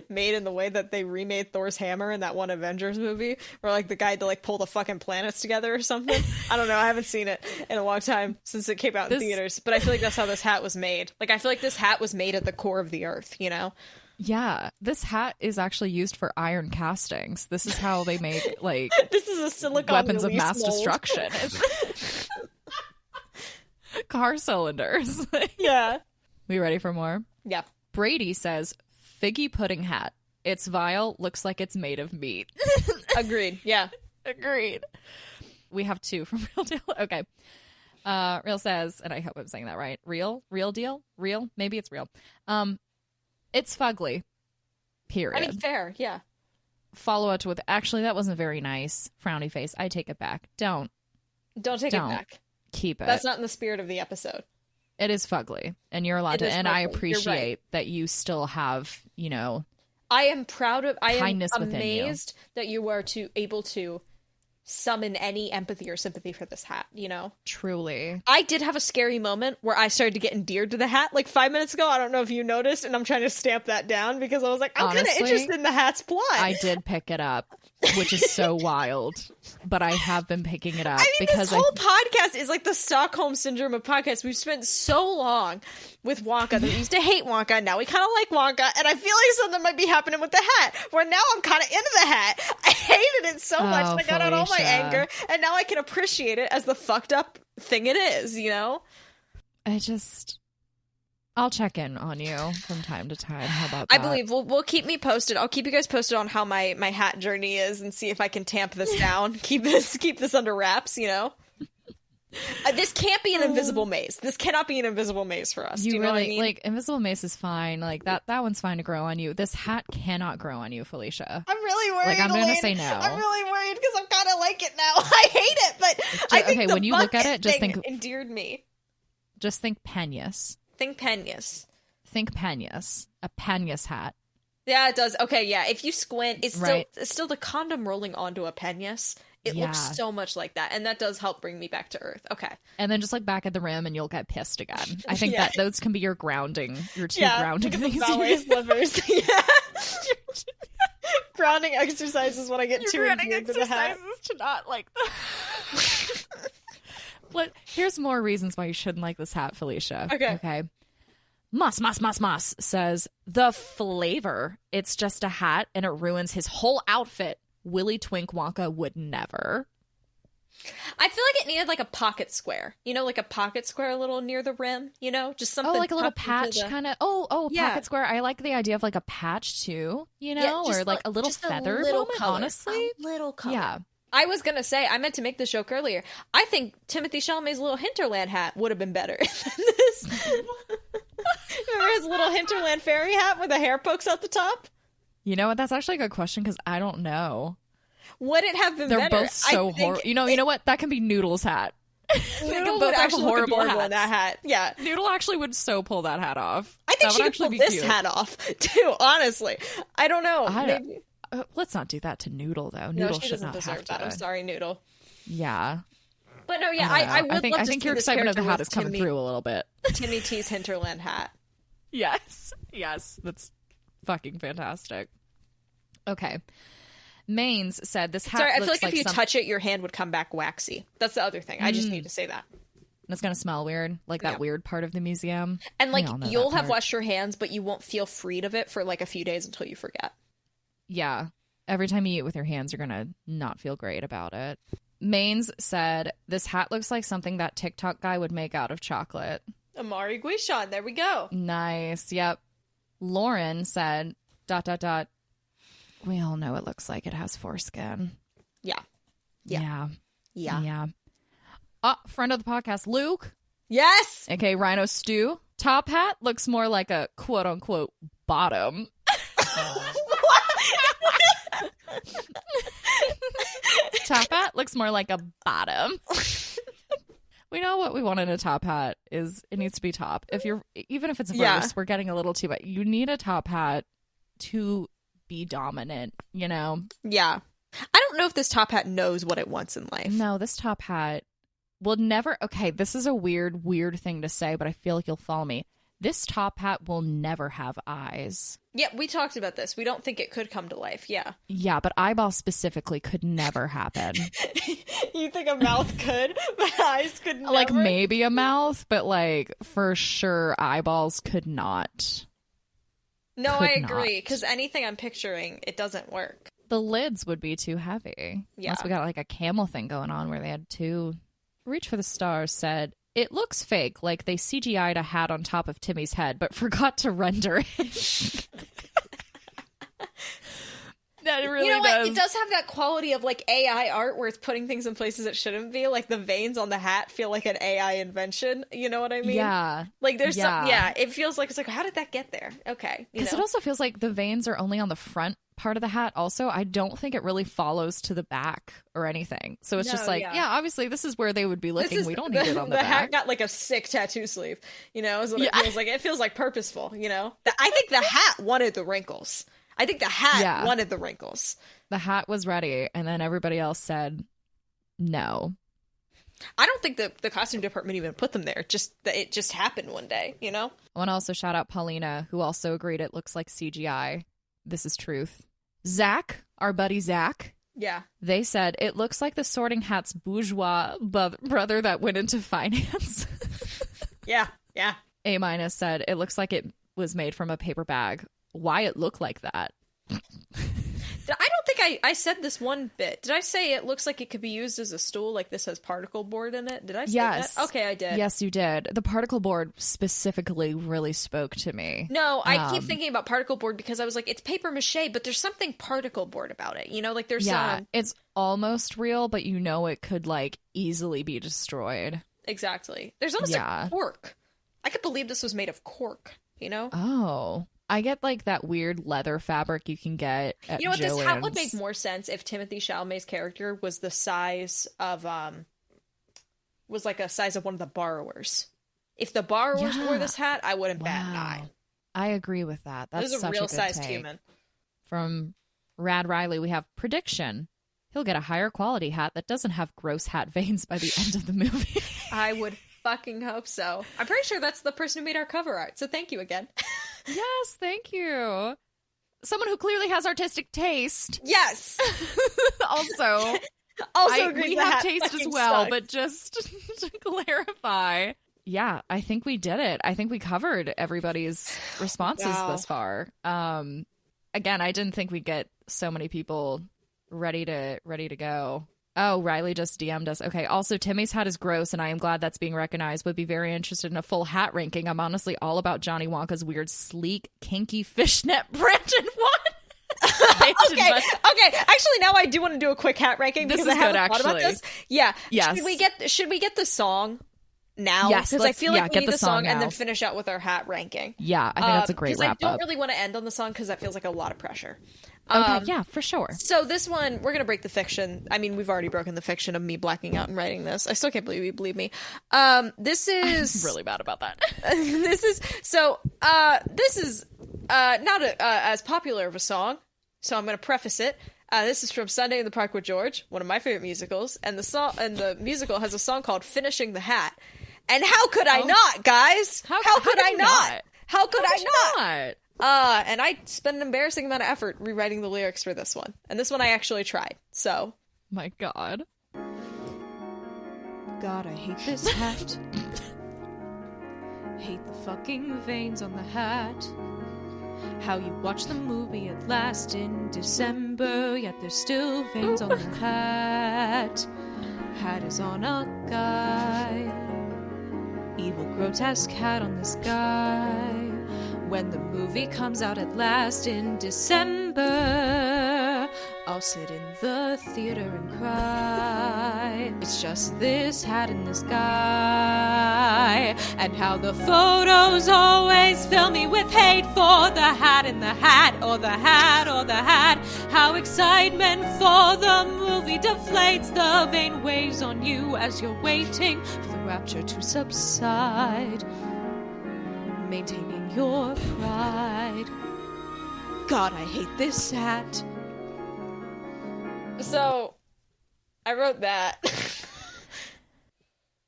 made in the way that they remade Thor's hammer in that one Avengers movie, where like the guy had to like pull the fucking planets together or something. I don't know. I haven't seen it in a long time since it came out in theaters, but I feel like that's how this hat was made. Like I feel like this hat was made at the core of the earth, you know? Yeah, this hat is actually used for iron castings. This is how they make like this is a silicon weapons of mass mold. destruction. Car cylinders. Yeah. We ready for more? Yeah. Brady says, figgy pudding hat. It's vile, looks like it's made of meat. Agreed. Yeah. Agreed. We have 2 from Real Deal. Okay. Real says, and I hope I'm saying that right. Real deal? Real? Maybe it's real. It's fugly. Period. I mean, fair. Yeah. Follow up with, actually, that wasn't very nice. Frowny face. I take it back. Don't take it back. Keep it. That's not in the spirit of the episode. It is fugly, and you're allowed to. And I appreciate that you still have, you know. I am proud of. I am amazed that you are able to summon any empathy or sympathy for this hat, you know? Truly. I did have a scary moment where I started to get endeared to the hat like 5 minutes ago. I don't know if you noticed, and I'm trying to stamp that down because I was like, I'm kind of interested in the hat's plot. I did pick it up, which is so wild, but I have been picking it up. I mean, because this whole podcast is like the Stockholm Syndrome of podcasts. We've spent so long with Wonka that we used to hate Wonka. Now we kind of like Wonka, and I feel like something might be happening with the hat, where now I'm kind of into the hat. I hated it so much, and I got out all my anger, and now I can appreciate it as the fucked up thing it is, you know? I'll check in on you from time to time. How about that? I believe we'll keep me posted. I'll keep you guys posted on how my hat journey is and see if I can tamp this down. keep this under wraps, you know? This can't be an invisible maze. This cannot be an invisible maze for us. Do you know what I mean? Like, invisible maze is fine. Like, that one's fine to grow on you. This hat cannot grow on you, Felicia. I'm really worried. Like, I'm going to Elaine. say no. I'm really worried because I'm kind of like it now. I hate it, but I think okay, the when you look at it, just think endeared me. Just think Peñas. Think Peñas. Think Peñas. A Peñas hat. Yeah, it does. Okay, yeah. If you squint, it's right. still the condom rolling onto a Peñas. It looks so much like that, and that does help bring me back to earth. Okay. And then just like back at the rim, and you'll get pissed again. I think that those can be your grounding, your two grounding things. Ballet slippers. Yeah. Grounding exercise is what I get too endeared to the hat. To not like But here's more reasons why you shouldn't like this hat, Felicia. Okay. Moss says, the flavor. It's just a hat, and it ruins his whole outfit. Willy Twink Wonka would never. I feel like it needed like a pocket square. You know, like a pocket square a little near the rim, you know? Just something. Oh, like a little patch kind of. Pocket square. I like the idea of like a patch too, you know? Or like a little feather moment, honestly. A little color. Yeah. I was going to say, I meant to make the joke earlier. I think Timothy Chalamet's little Hinterland hat would have been better than this. Remember his little Hinterland fairy hat where the hair pokes out the top? You know what? That's actually a good question because I don't know. Would it have been They're better? both so horrible. You know what? That can be Noodle's hat. Noodle would actually look adorable in that hat. Yeah. Noodle actually would so pull that hat off. I think she could pull this hat off, too, honestly. I don't know. Maybe. Let's not do that to Noodle, though. Noodle she should not deserve have that. to. I'm sorry, Noodle. Yeah. But no, yeah, I would think, love I to think see your this excitement of the hat is character coming through a little bit. Timmy T's Hinterland hat. Yes. That's fucking fantastic. Okay. Maines said this hat I looks feel like if you some... touch it, your hand would come back waxy. That's the other thing. I just need to say that. It's going to smell weird, like that weird part of the museum. And like you'll have washed your hands, but you won't feel freed of it for like a few days until you forget. Yeah. Every time you eat with your hands, you're going to not feel great about it. Maines said, this hat looks like something that TikTok guy would make out of chocolate. Amari Guishon, there we go. Nice. Yep. Lauren said, ... We all know it looks like it has foreskin. Yeah. Friend of the podcast, Luke. Yes. Okay, Rhino Stew. Top hat looks more like a quote unquote bottom. Top hat looks more like a bottom. We know what we want in a top hat is it needs to be top. Even if it's verse, we're getting a little too much. You need a top hat to be dominant, you know? Yeah. I don't know if this top hat knows what it wants in life. No, this top hat will never... Okay, this is a weird thing to say, but I feel like you'll follow me. This top hat will never have eyes. Yeah, we talked about this. We don't think it could come to life, yeah. Yeah, but eyeballs specifically could never happen. You think a mouth could, but eyes could never? Like, maybe a mouth, but, like, for sure, eyeballs could not. No, I agree, because anything I'm picturing, it doesn't work. The lids would be too heavy. Yeah. Unless we got, like, a camel thing going on where they had two... Reach for the Stars said... It looks fake, like they CGI'd a hat on top of Timmy's head, but forgot to render it. That really does. What? It does have that quality of like AI art where it's putting things in places it shouldn't be. Like the veins on the hat feel like an AI invention. You know what I mean? Yeah. Like there's some, it feels like it's like, how did that get there? Okay. Because it also feels like the veins are only on the front part of the hat. Also, I don't think it really follows to the back or anything. So it's just like, obviously this is where they would be looking. We don't need it on the back. The hat got like a sick tattoo sleeve, you know, is what it feels like. It feels like purposeful, you know? I think the hat wanted the wrinkles. I think the hat wanted the wrinkles. The hat was ready, and then everybody else said, No. I don't think the costume department even put them there. Just that it just happened one day, you know? I want to also shout out Paulina, who also agreed it looks like CGI. This is truth. Zach, our buddy Zach. Yeah. They said, it looks like the Sorting Hat's bourgeois brother that went into finance. Yeah. A- said, it looks like it was made from a paper bag. Why it looked like that? I don't think I said this one bit. Did I say it looks like it could be used as a stool, like this has particle board in it? Did I say that? Okay, I did. Yes, you did. The particle board specifically really spoke to me. No, I keep thinking about particle board because I was like, it's paper mache, but there's something particle board about it. You know, like there's it's almost real, but you know it could like easily be destroyed. Exactly. There's almost like cork. I could believe this was made of cork, you know? Oh. I get like that weird leather fabric you can get at You know what, Joann's. this hat would make more sense if Timothée Chalamet's character was the size of was like a size of one of the borrowers. If the borrowers wore this hat, I wouldn't bat an eye. I agree with that. That's this is a such real a good sized take. human. From Rad Riley, we have prediction. He'll get a higher quality hat that doesn't have gross hat veins by the end of the movie. I would fucking hope so. I'm pretty sure that's the person who made our cover art, so thank you again. Yes, thank you. Someone who clearly has artistic taste. Yes. Also we have taste as well, but just to clarify. Yeah, I think we did it. I think we covered everybody's responses thus far. Again, I didn't think we'd get so many people ready to go. Oh, Riley just DM'd us. Okay, also, Timmy's hat is gross, and I am glad that's being recognized. Would be very interested in a full hat ranking. I'm honestly all about Johnny Wonka's weird, sleek, kinky fishnet printed one. Okay. Actually, now I do want to do a quick hat ranking because I haven't thought about this. Yeah. Yes. Should we get the song now? Yes. Because I feel like we need the song and now. then finish out with our hat ranking. Yeah, I think that's a great wrap up. Because I don't really want to end on the song because that feels like a lot of pressure. Okay, yeah, for sure. So this one, we're going to break the fiction. I mean, we've already broken the fiction of me blacking out and writing this. I still can't believe you believe me. This is... I'm really bad about that. This is not as popular of a song, so I'm going to preface it. This is from Sunday in the Park with George, one of my favorite musicals, and the musical has a song called "Finishing the Hat." And how could I not, guys? How could I not? How could I not? And I spent an embarrassing amount of effort rewriting the lyrics for this one. And this one I actually tried, so. My God. God, I hate this hat. Hate the fucking veins on the hat. How you watch the movie at last in December, yet there's still veins on the hat. Hat is on a guy. Evil, grotesque hat on this guy. When the movie comes out at last in December, I'll sit in the theater and cry. It's just this hat and this guy. And how the photos always fill me with hate for the hat and the hat, or the hat, or the hat. How excitement for the movie deflates, the vain weighs on you as you're waiting for the rapture to subside. Maintaining your pride. God, I hate this hat. So, I wrote that.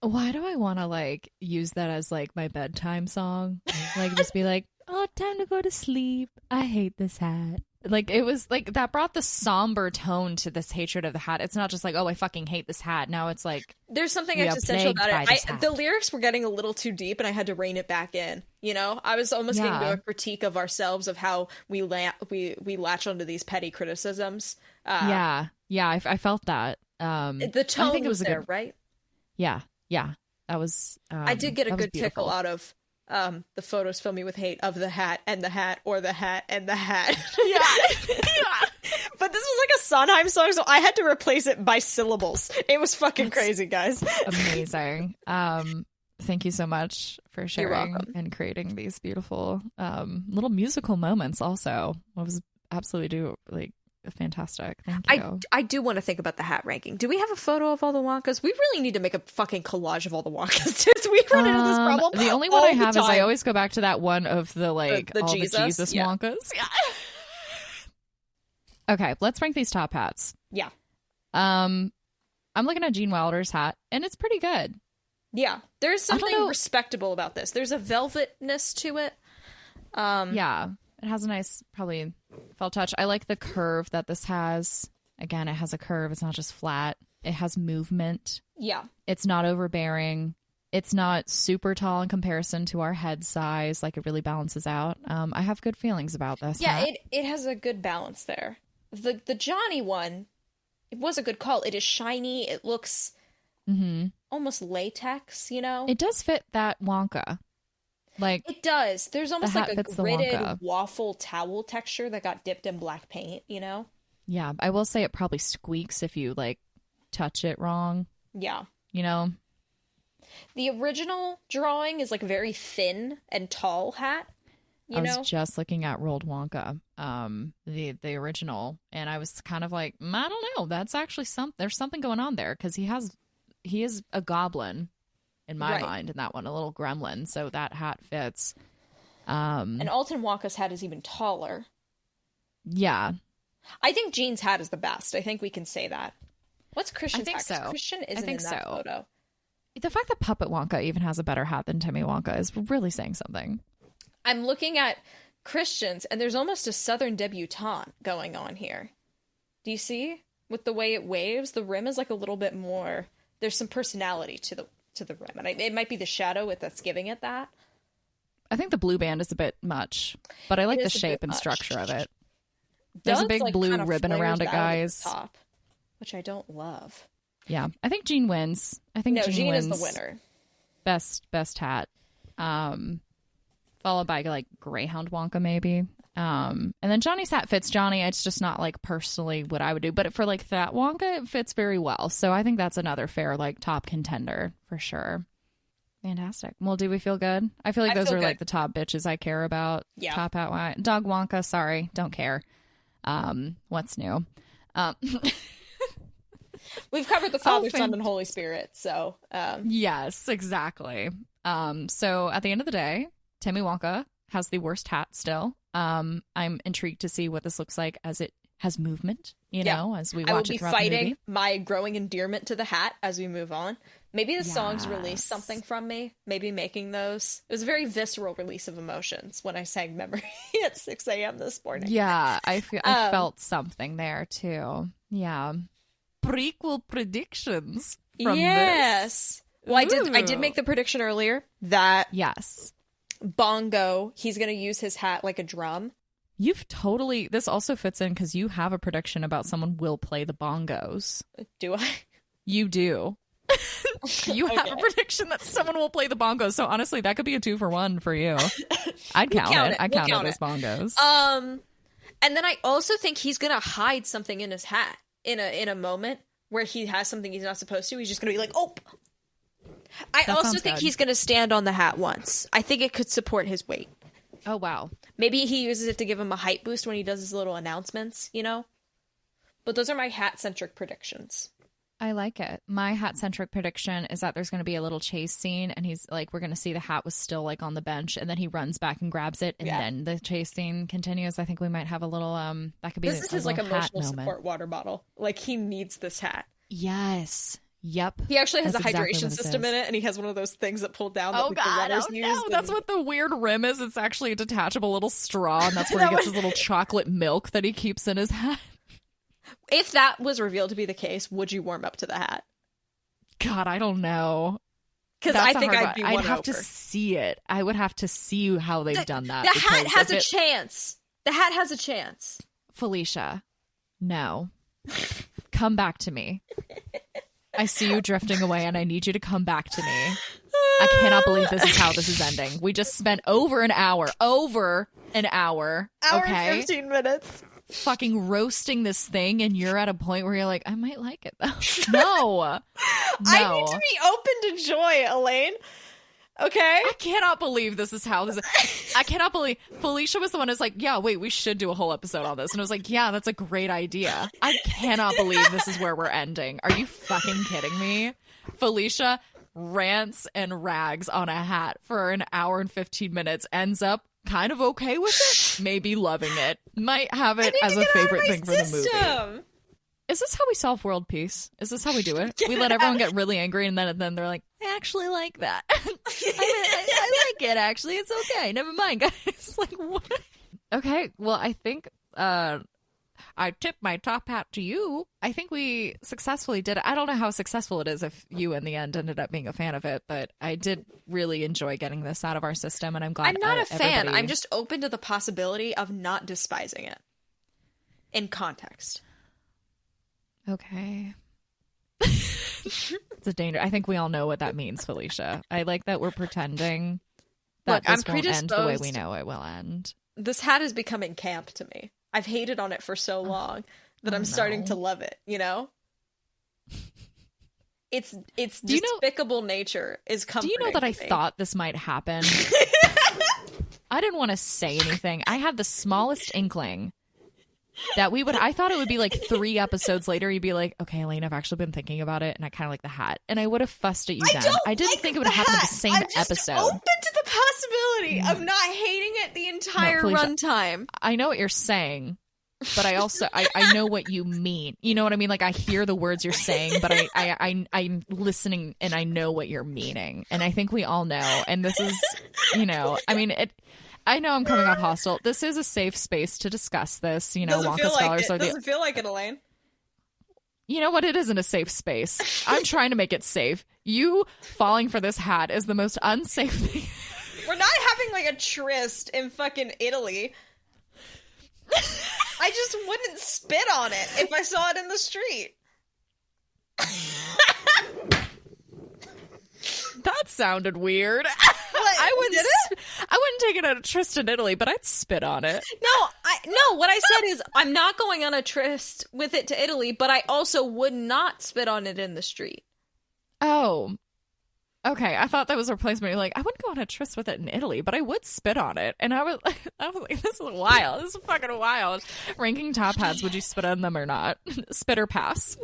Why do I want to, like, use that as, like, my bedtime song? Like, just be like, oh, time to go to sleep. I hate this hat. Like, it was, like, that brought the somber tone to this hatred of the hat. It's not just like, oh, I fucking hate this hat. Now it's like... There's something existential about it. The lyrics were getting a little too deep, and I had to rein it back in, you know? I was almost getting to a critique of ourselves, of how we latch onto these petty criticisms. I felt that. The tone I think it was there, good... right? Yeah. That was... I did get a good beautiful. tickle out of... the photos fill me with hate of the hat and the hat, or the hat and the hat. Yeah. But this was like a Sondheim song, so I had to replace it by syllables. It was fucking crazy, guys. Amazing. Thank you so much for sharing and creating these beautiful little musical moments also. It was absolutely fantastic. Thank you. I do want to think about the hat ranking. Do we have a photo of all the Wonkas? We really need to make a fucking collage of all the Wonkas. We run into this problem. The only one I have is I always go back to that one of the all Jesus. The Jesus Wonkas. Yeah. Okay, let's rank these top hats. Yeah. I'm looking at Gene Wilder's hat, and it's pretty good. Yeah, there's something respectable about this. There's a velvetness to it. Yeah, it has a nice, probably, felt touch. I like the curve that this has. Again, it has a curve. It's not just flat. It has movement. Yeah. It's not overbearing. It's not super tall in comparison to our head size. Like, it really balances out. I have good feelings about this. Yeah, it has a good balance there. The Johnny one, it was a good call. It is shiny. It looks almost latex, you know? It does fit that Wonka. Like, it does. There's almost like a gridded Wonka waffle towel texture that got dipped in black paint, you know? Yeah, I will say it probably squeaks if you, like, touch it wrong. Yeah. You know? The original drawing is like a very thin and tall hat. I was just looking at Rolled Wonka, the original, and I was kind of like, I don't know. That's actually there's something going on there, because he is a goblin in my mind in that one, a little gremlin. So that hat fits. And Alton Wonka's hat is even taller. Yeah, I think Gene's hat is the best. I think we can say that. What's Christian's hat? So. Christian isn't in that photo. The fact that Puppet Wonka even has a better hat than Timmy Wonka is really saying something. I'm looking at Christian's, and there's almost a Southern debutante going on here. Do you see? With the way it waves, the rim is like a little bit more. There's some personality to the rim, and it might be the shadow that's giving it that. I think the blue band is a bit much, but I like the shape and structure of it. There's a big blue ribbon around it, guys. Top, which I don't love. Yeah, I think Gene wins. I think Gene wins. Is the winner. Best hat. Followed by like Greyhound Wonka maybe. And then Johnny's hat fits Johnny. It's just not like personally what I would do, but for like that Wonka, it fits very well. So I think that's another fair like top contender for sure. Fantastic. Well, do we feel good? I feel like those are like the top bitches I care about. Yeah. Top hat. Dog Wonka. Sorry, don't care. What's new? We've covered the Father, Son, and Holy Spirit, so... Yes, exactly. So at the end of the day, Timmy Wonka has the worst hat still. I'm intrigued to see what this looks like as it has movement, you know, as we watch it throughout the movie. I will be fighting my growing endearment to the hat as we move on. Maybe the songs release something from me, maybe making those. It was a very visceral release of emotions when I sang Memory at 6 a.m. this morning. Yeah, I felt something there, too. Yeah. Prequel predictions from this. Well, I did make the prediction earlier that Bongo, he's going to use his hat like a drum. This also fits in because you have a prediction about someone will play the bongos. Do I? You do. You have a prediction that someone will play the bongos. So honestly, that could be a 2-for-1 for you. I'd count it. I'd count it as bongos. And then I also think he's going to hide something in his hat. In a moment where he has something he's not supposed to, he's just going to be like, oh. I also think he's going to stand on the hat once. I think it could support his weight. Oh, wow. Maybe he uses it to give him a height boost when he does his little announcements, you know? But those are my hat-centric predictions. I like it. My hat-centric prediction is that there's going to be a little chase scene, and he's like, we're going to see the hat was still like on the bench, and then he runs back and grabs it, and then the chase scene continues. I think we might have a little that could be this is his like emotional support water bottle. Like, he needs this hat. Yes. Yep. He actually has a hydration system in it, and he has one of those things that pull down. Oh, God. Oh, no. That's what the weird rim is. It's actually a detachable little straw, and that's where he gets his little chocolate milk that he keeps in his hat. If that was revealed to be the case, would you warm up to the hat? God, I don't know. Because I think I'd be won I'd have over. to see it. I would have to see how they've done that. The hat has a chance. The hat has a chance. Felicia, no. Come back to me. I see you drifting away, and I need you to come back to me. I cannot believe this is how this is ending. We just spent over an hour. Hour okay? 15 minutes. Fucking roasting this thing, and you're at a point where you're like, I might like it though. No. I need to be open to joy, Elaine. Okay? I cannot believe this is how this is. I cannot believe Felicia was the one who's like, yeah, wait, we should do a whole episode on this. And I was like, yeah, that's a great idea. I cannot believe this is where we're ending. Are you fucking kidding me? Felicia rants and rags on a hat for an hour and 15 minutes, ends up kind of okay with it, maybe loving it, might have it as a favorite thing for the movie. Is this how we solve world peace? Is this how we do it? We let everyone get really angry, and then they're like, I actually like that. I like it, actually. It's okay. Never mind, guys. Like, what? Okay, well, I think I tip my top hat to you. I think we successfully did it. I don't know how successful it is if you, in the end, ended up being a fan of it, but I did really enjoy getting this out of our system, and I'm glad I'm not a fan. I'm just open to the possibility of not despising it. In context. Okay. It's a danger. I think we all know what that means, Felicia. I like that we're pretending that this won't end the way we know it will end. This hat is becoming camp to me. I've hated on it for so long that I'm starting to love it, you know? Its despicable nature is comforting. Do you know that I thought this might happen? I didn't want to say anything. I had the smallest inkling that I thought it would be like 3 episodes later, you'd be like, okay, Elaine, I've actually been thinking about it, and I kind of like the hat. And I would have fussed at you then. I didn't think it would happen in the same episode. I'm open to the possibility of not hating it the entire runtime. I know what you're saying, but I also, I know what you mean. You know what I mean? Like, I hear the words you're saying, but I'm listening, and I know what you're meaning. And I think we all know. And this is, I mean, I know I'm coming off hostile. This is a safe space to discuss this. Wonka scholars are doesn't feel like it, Elaine. You know what? It isn't a safe space. I'm trying to make it safe. You falling for this hat is the most unsafe thing. We're not having like a tryst in fucking Italy. I just wouldn't spit on it if I saw it in the street. That sounded weird. What? I wouldn't take it on a tryst in Italy, but I'd spit on it. No, what I said is I'm not going on a tryst with it to Italy, but I also would not spit on it in the street. Oh. Okay, I thought that was a replacement. You're like, I wouldn't go on a tryst with it in Italy, but I would spit on it. And I was like, this is wild. This is fucking wild. Ranking top hats, would you spit on them or not? Spit or pass?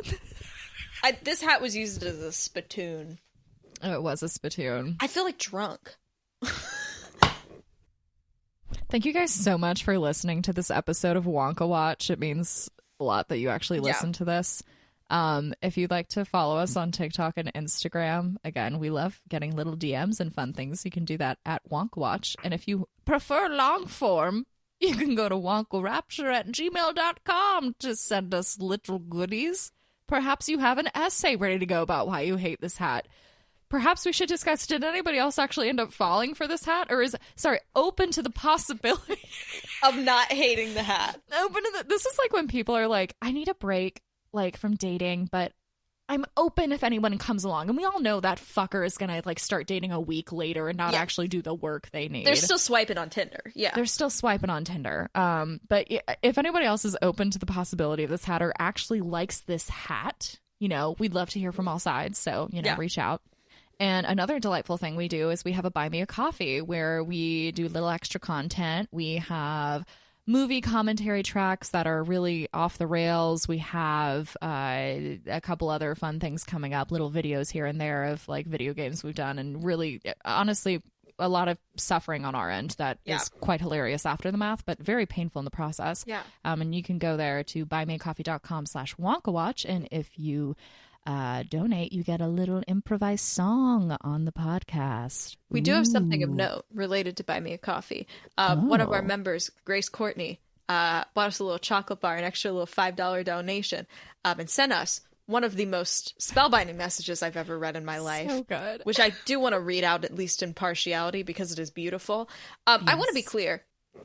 This hat was used as a spittoon. Oh, it was a spittoon. I feel like drunk. Thank you guys so much for listening to this episode of Wonka Watch. It means a lot that you actually listen to this. If you'd like to follow us on TikTok and Instagram, again, we love getting little DMs and fun things. You can do that at Wonka Watch. And if you prefer long form, you can go to wonkarapture@gmail.com to send us little goodies. Perhaps you have an essay ready to go about why you hate this hat. Perhaps we should discuss, did anybody else actually end up falling for this hat? Or open to the possibility of not hating the hat. This is like when people are like, I need a break, like, from dating, but I'm open if anyone comes along. And we all know that fucker is gonna, like, start dating a week later and not actually do the work they need. They're still swiping on Tinder. Yeah. They're still swiping on Tinder. But if anybody else is open to the possibility of this hat or actually likes this hat, we'd love to hear from all sides. So, reach out. And another delightful thing we do is we have a Buy Me a Coffee where we do little extra content. We have movie commentary tracks that are really off the rails. We have a couple other fun things coming up, little videos here and there of like video games we've done, and really, honestly, a lot of suffering on our end that is quite hilarious after the math, but very painful in the process. Yeah. And you can go there to buymeacoffee.com/WonkaWatch, and if you donate, you get a little improvised song on the podcast. We do have something of note related to Buy Me a Coffee. One of our members, Grace Courtney, bought us a little chocolate bar, an extra little $5 donation, and sent us one of the most spellbinding messages I've ever read in my life. So good. Which I do want to read out, at least in partiality, because it is beautiful. Yes. I want to be clear.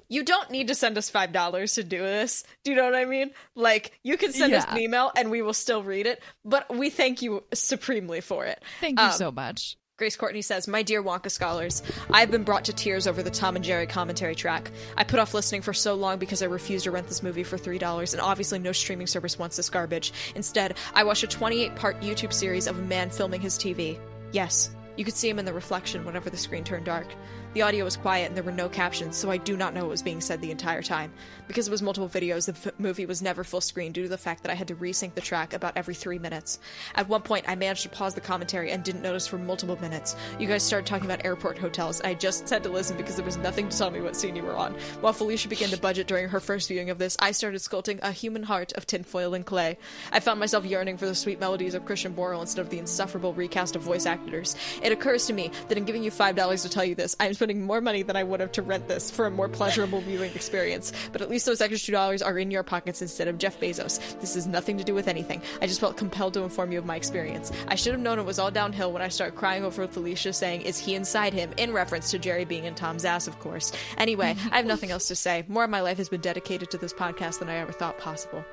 You don't need to send us $5 to do this. Do you know what I mean? Like, you can send us an email and we will still read it, but we thank you supremely for it. Thank you so much. Grace Courtney says, My dear Wonka scholars, I've been brought to tears over the Tom and Jerry commentary track. I put off listening for so long because I refused to rent this movie for $3, and obviously no streaming service wants this garbage. Instead, I watched a 28-part YouTube series of a man filming his TV. Yes, You could see him in the reflection whenever the screen turned dark. The audio was quiet and there were no captions, so I do not know what was being said the entire time. Because it was multiple videos, the movie was never full screen due to the fact that I had to resync the track about every 3 minutes. At one point, I managed to pause the commentary and didn't notice for multiple minutes. You guys started talking about airport hotels. I just said to listen because there was nothing to tell me what scene you were on. While Felicia began to budget during her first viewing of this, I started sculpting a human heart of tinfoil and clay. I found myself yearning for the sweet melodies of Christian Borle instead of the insufferable recast of voice actors. It occurs to me that in giving you $5 to tell you this, I am spending more money than I would have to rent this for a more pleasurable viewing experience. But at least those extra $2 are in your pockets instead of Jeff Bezos. This has nothing to do with anything. I just felt compelled to inform you of my experience. I should have known it was all downhill when I started crying over Felicia saying, "Is he inside him?" in reference to Jerry being in Tom's ass, of course. Anyway, I have nothing else to say. More of my life has been dedicated to this podcast than I ever thought possible.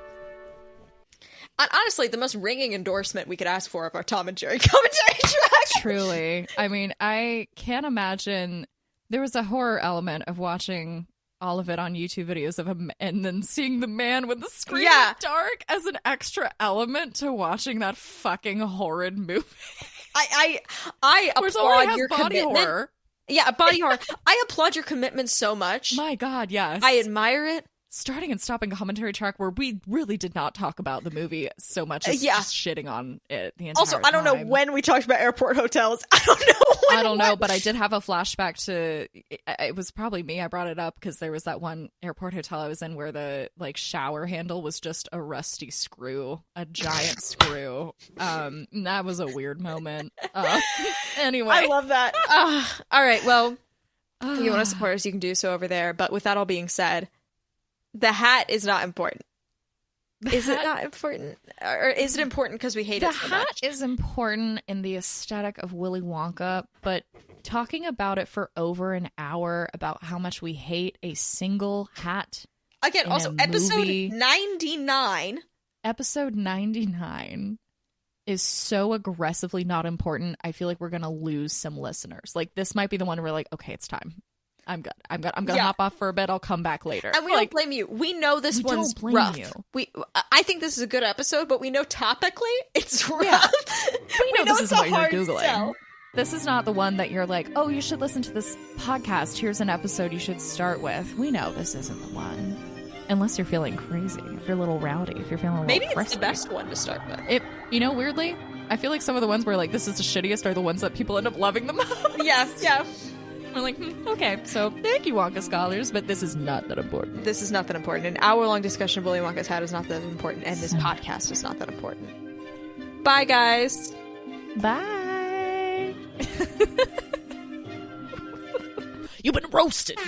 And honestly, the most ringing endorsement we could ask for of our Tom and Jerry commentary track. Truly. I mean, I can't imagine. There was a horror element of watching all of it on YouTube videos of him and then seeing the man with the screen dark as an extra element to watching that fucking horrid movie. I applaud your commitment. Horror. Yeah, body horror. I applaud your commitment so much. My God, yes. I admire it. Starting and stopping commentary track where we really did not talk about the movie so much as just shitting on it the entire Also, I don't know when we talked about airport hotels. I don't know, but I did have a flashback to, it was probably me, I brought it up because there was that one airport hotel I was in where the shower handle was just a rusty screw, a giant screw. That was a weird moment. Anyway. I love that. All right, well, if you want to support us, you can do so over there. But with that all being said, the hat is not important. Is it not important? Or is it important because we hate it so much? The hat is important in the aesthetic of Willy Wonka, but talking about it for over an hour about how much we hate a single hat. Again, also, episode 99. Episode 99 is so aggressively not important. I feel like we're going to lose some listeners. Like, this might be the one where we're like, okay, it's time. I'm good. I'm gonna hop off for a bit. I'll come back later. And we don't blame you. We know this one's rough. I think this is a good episode, but we know topically it's rough. Yeah. We know this isn't what you're Googling. Sell. This is not the one that you're like, oh, you should listen to this podcast. Here's an episode you should start with. We know this isn't the one. Unless you're feeling crazy. If you're a little rowdy. If you're feeling a little Maybe frisky. It's the best one to start with. Weirdly, I feel like some of the ones where like this is the shittiest are the ones that people end up loving the most. Yeah. We're like, okay, so thank you, Wonka scholars, but this is not that important. This is not that important. An hour-long discussion of Willy Wonka's hat is not that important, and this podcast is not that important. Bye, guys. Bye. You've been roasted.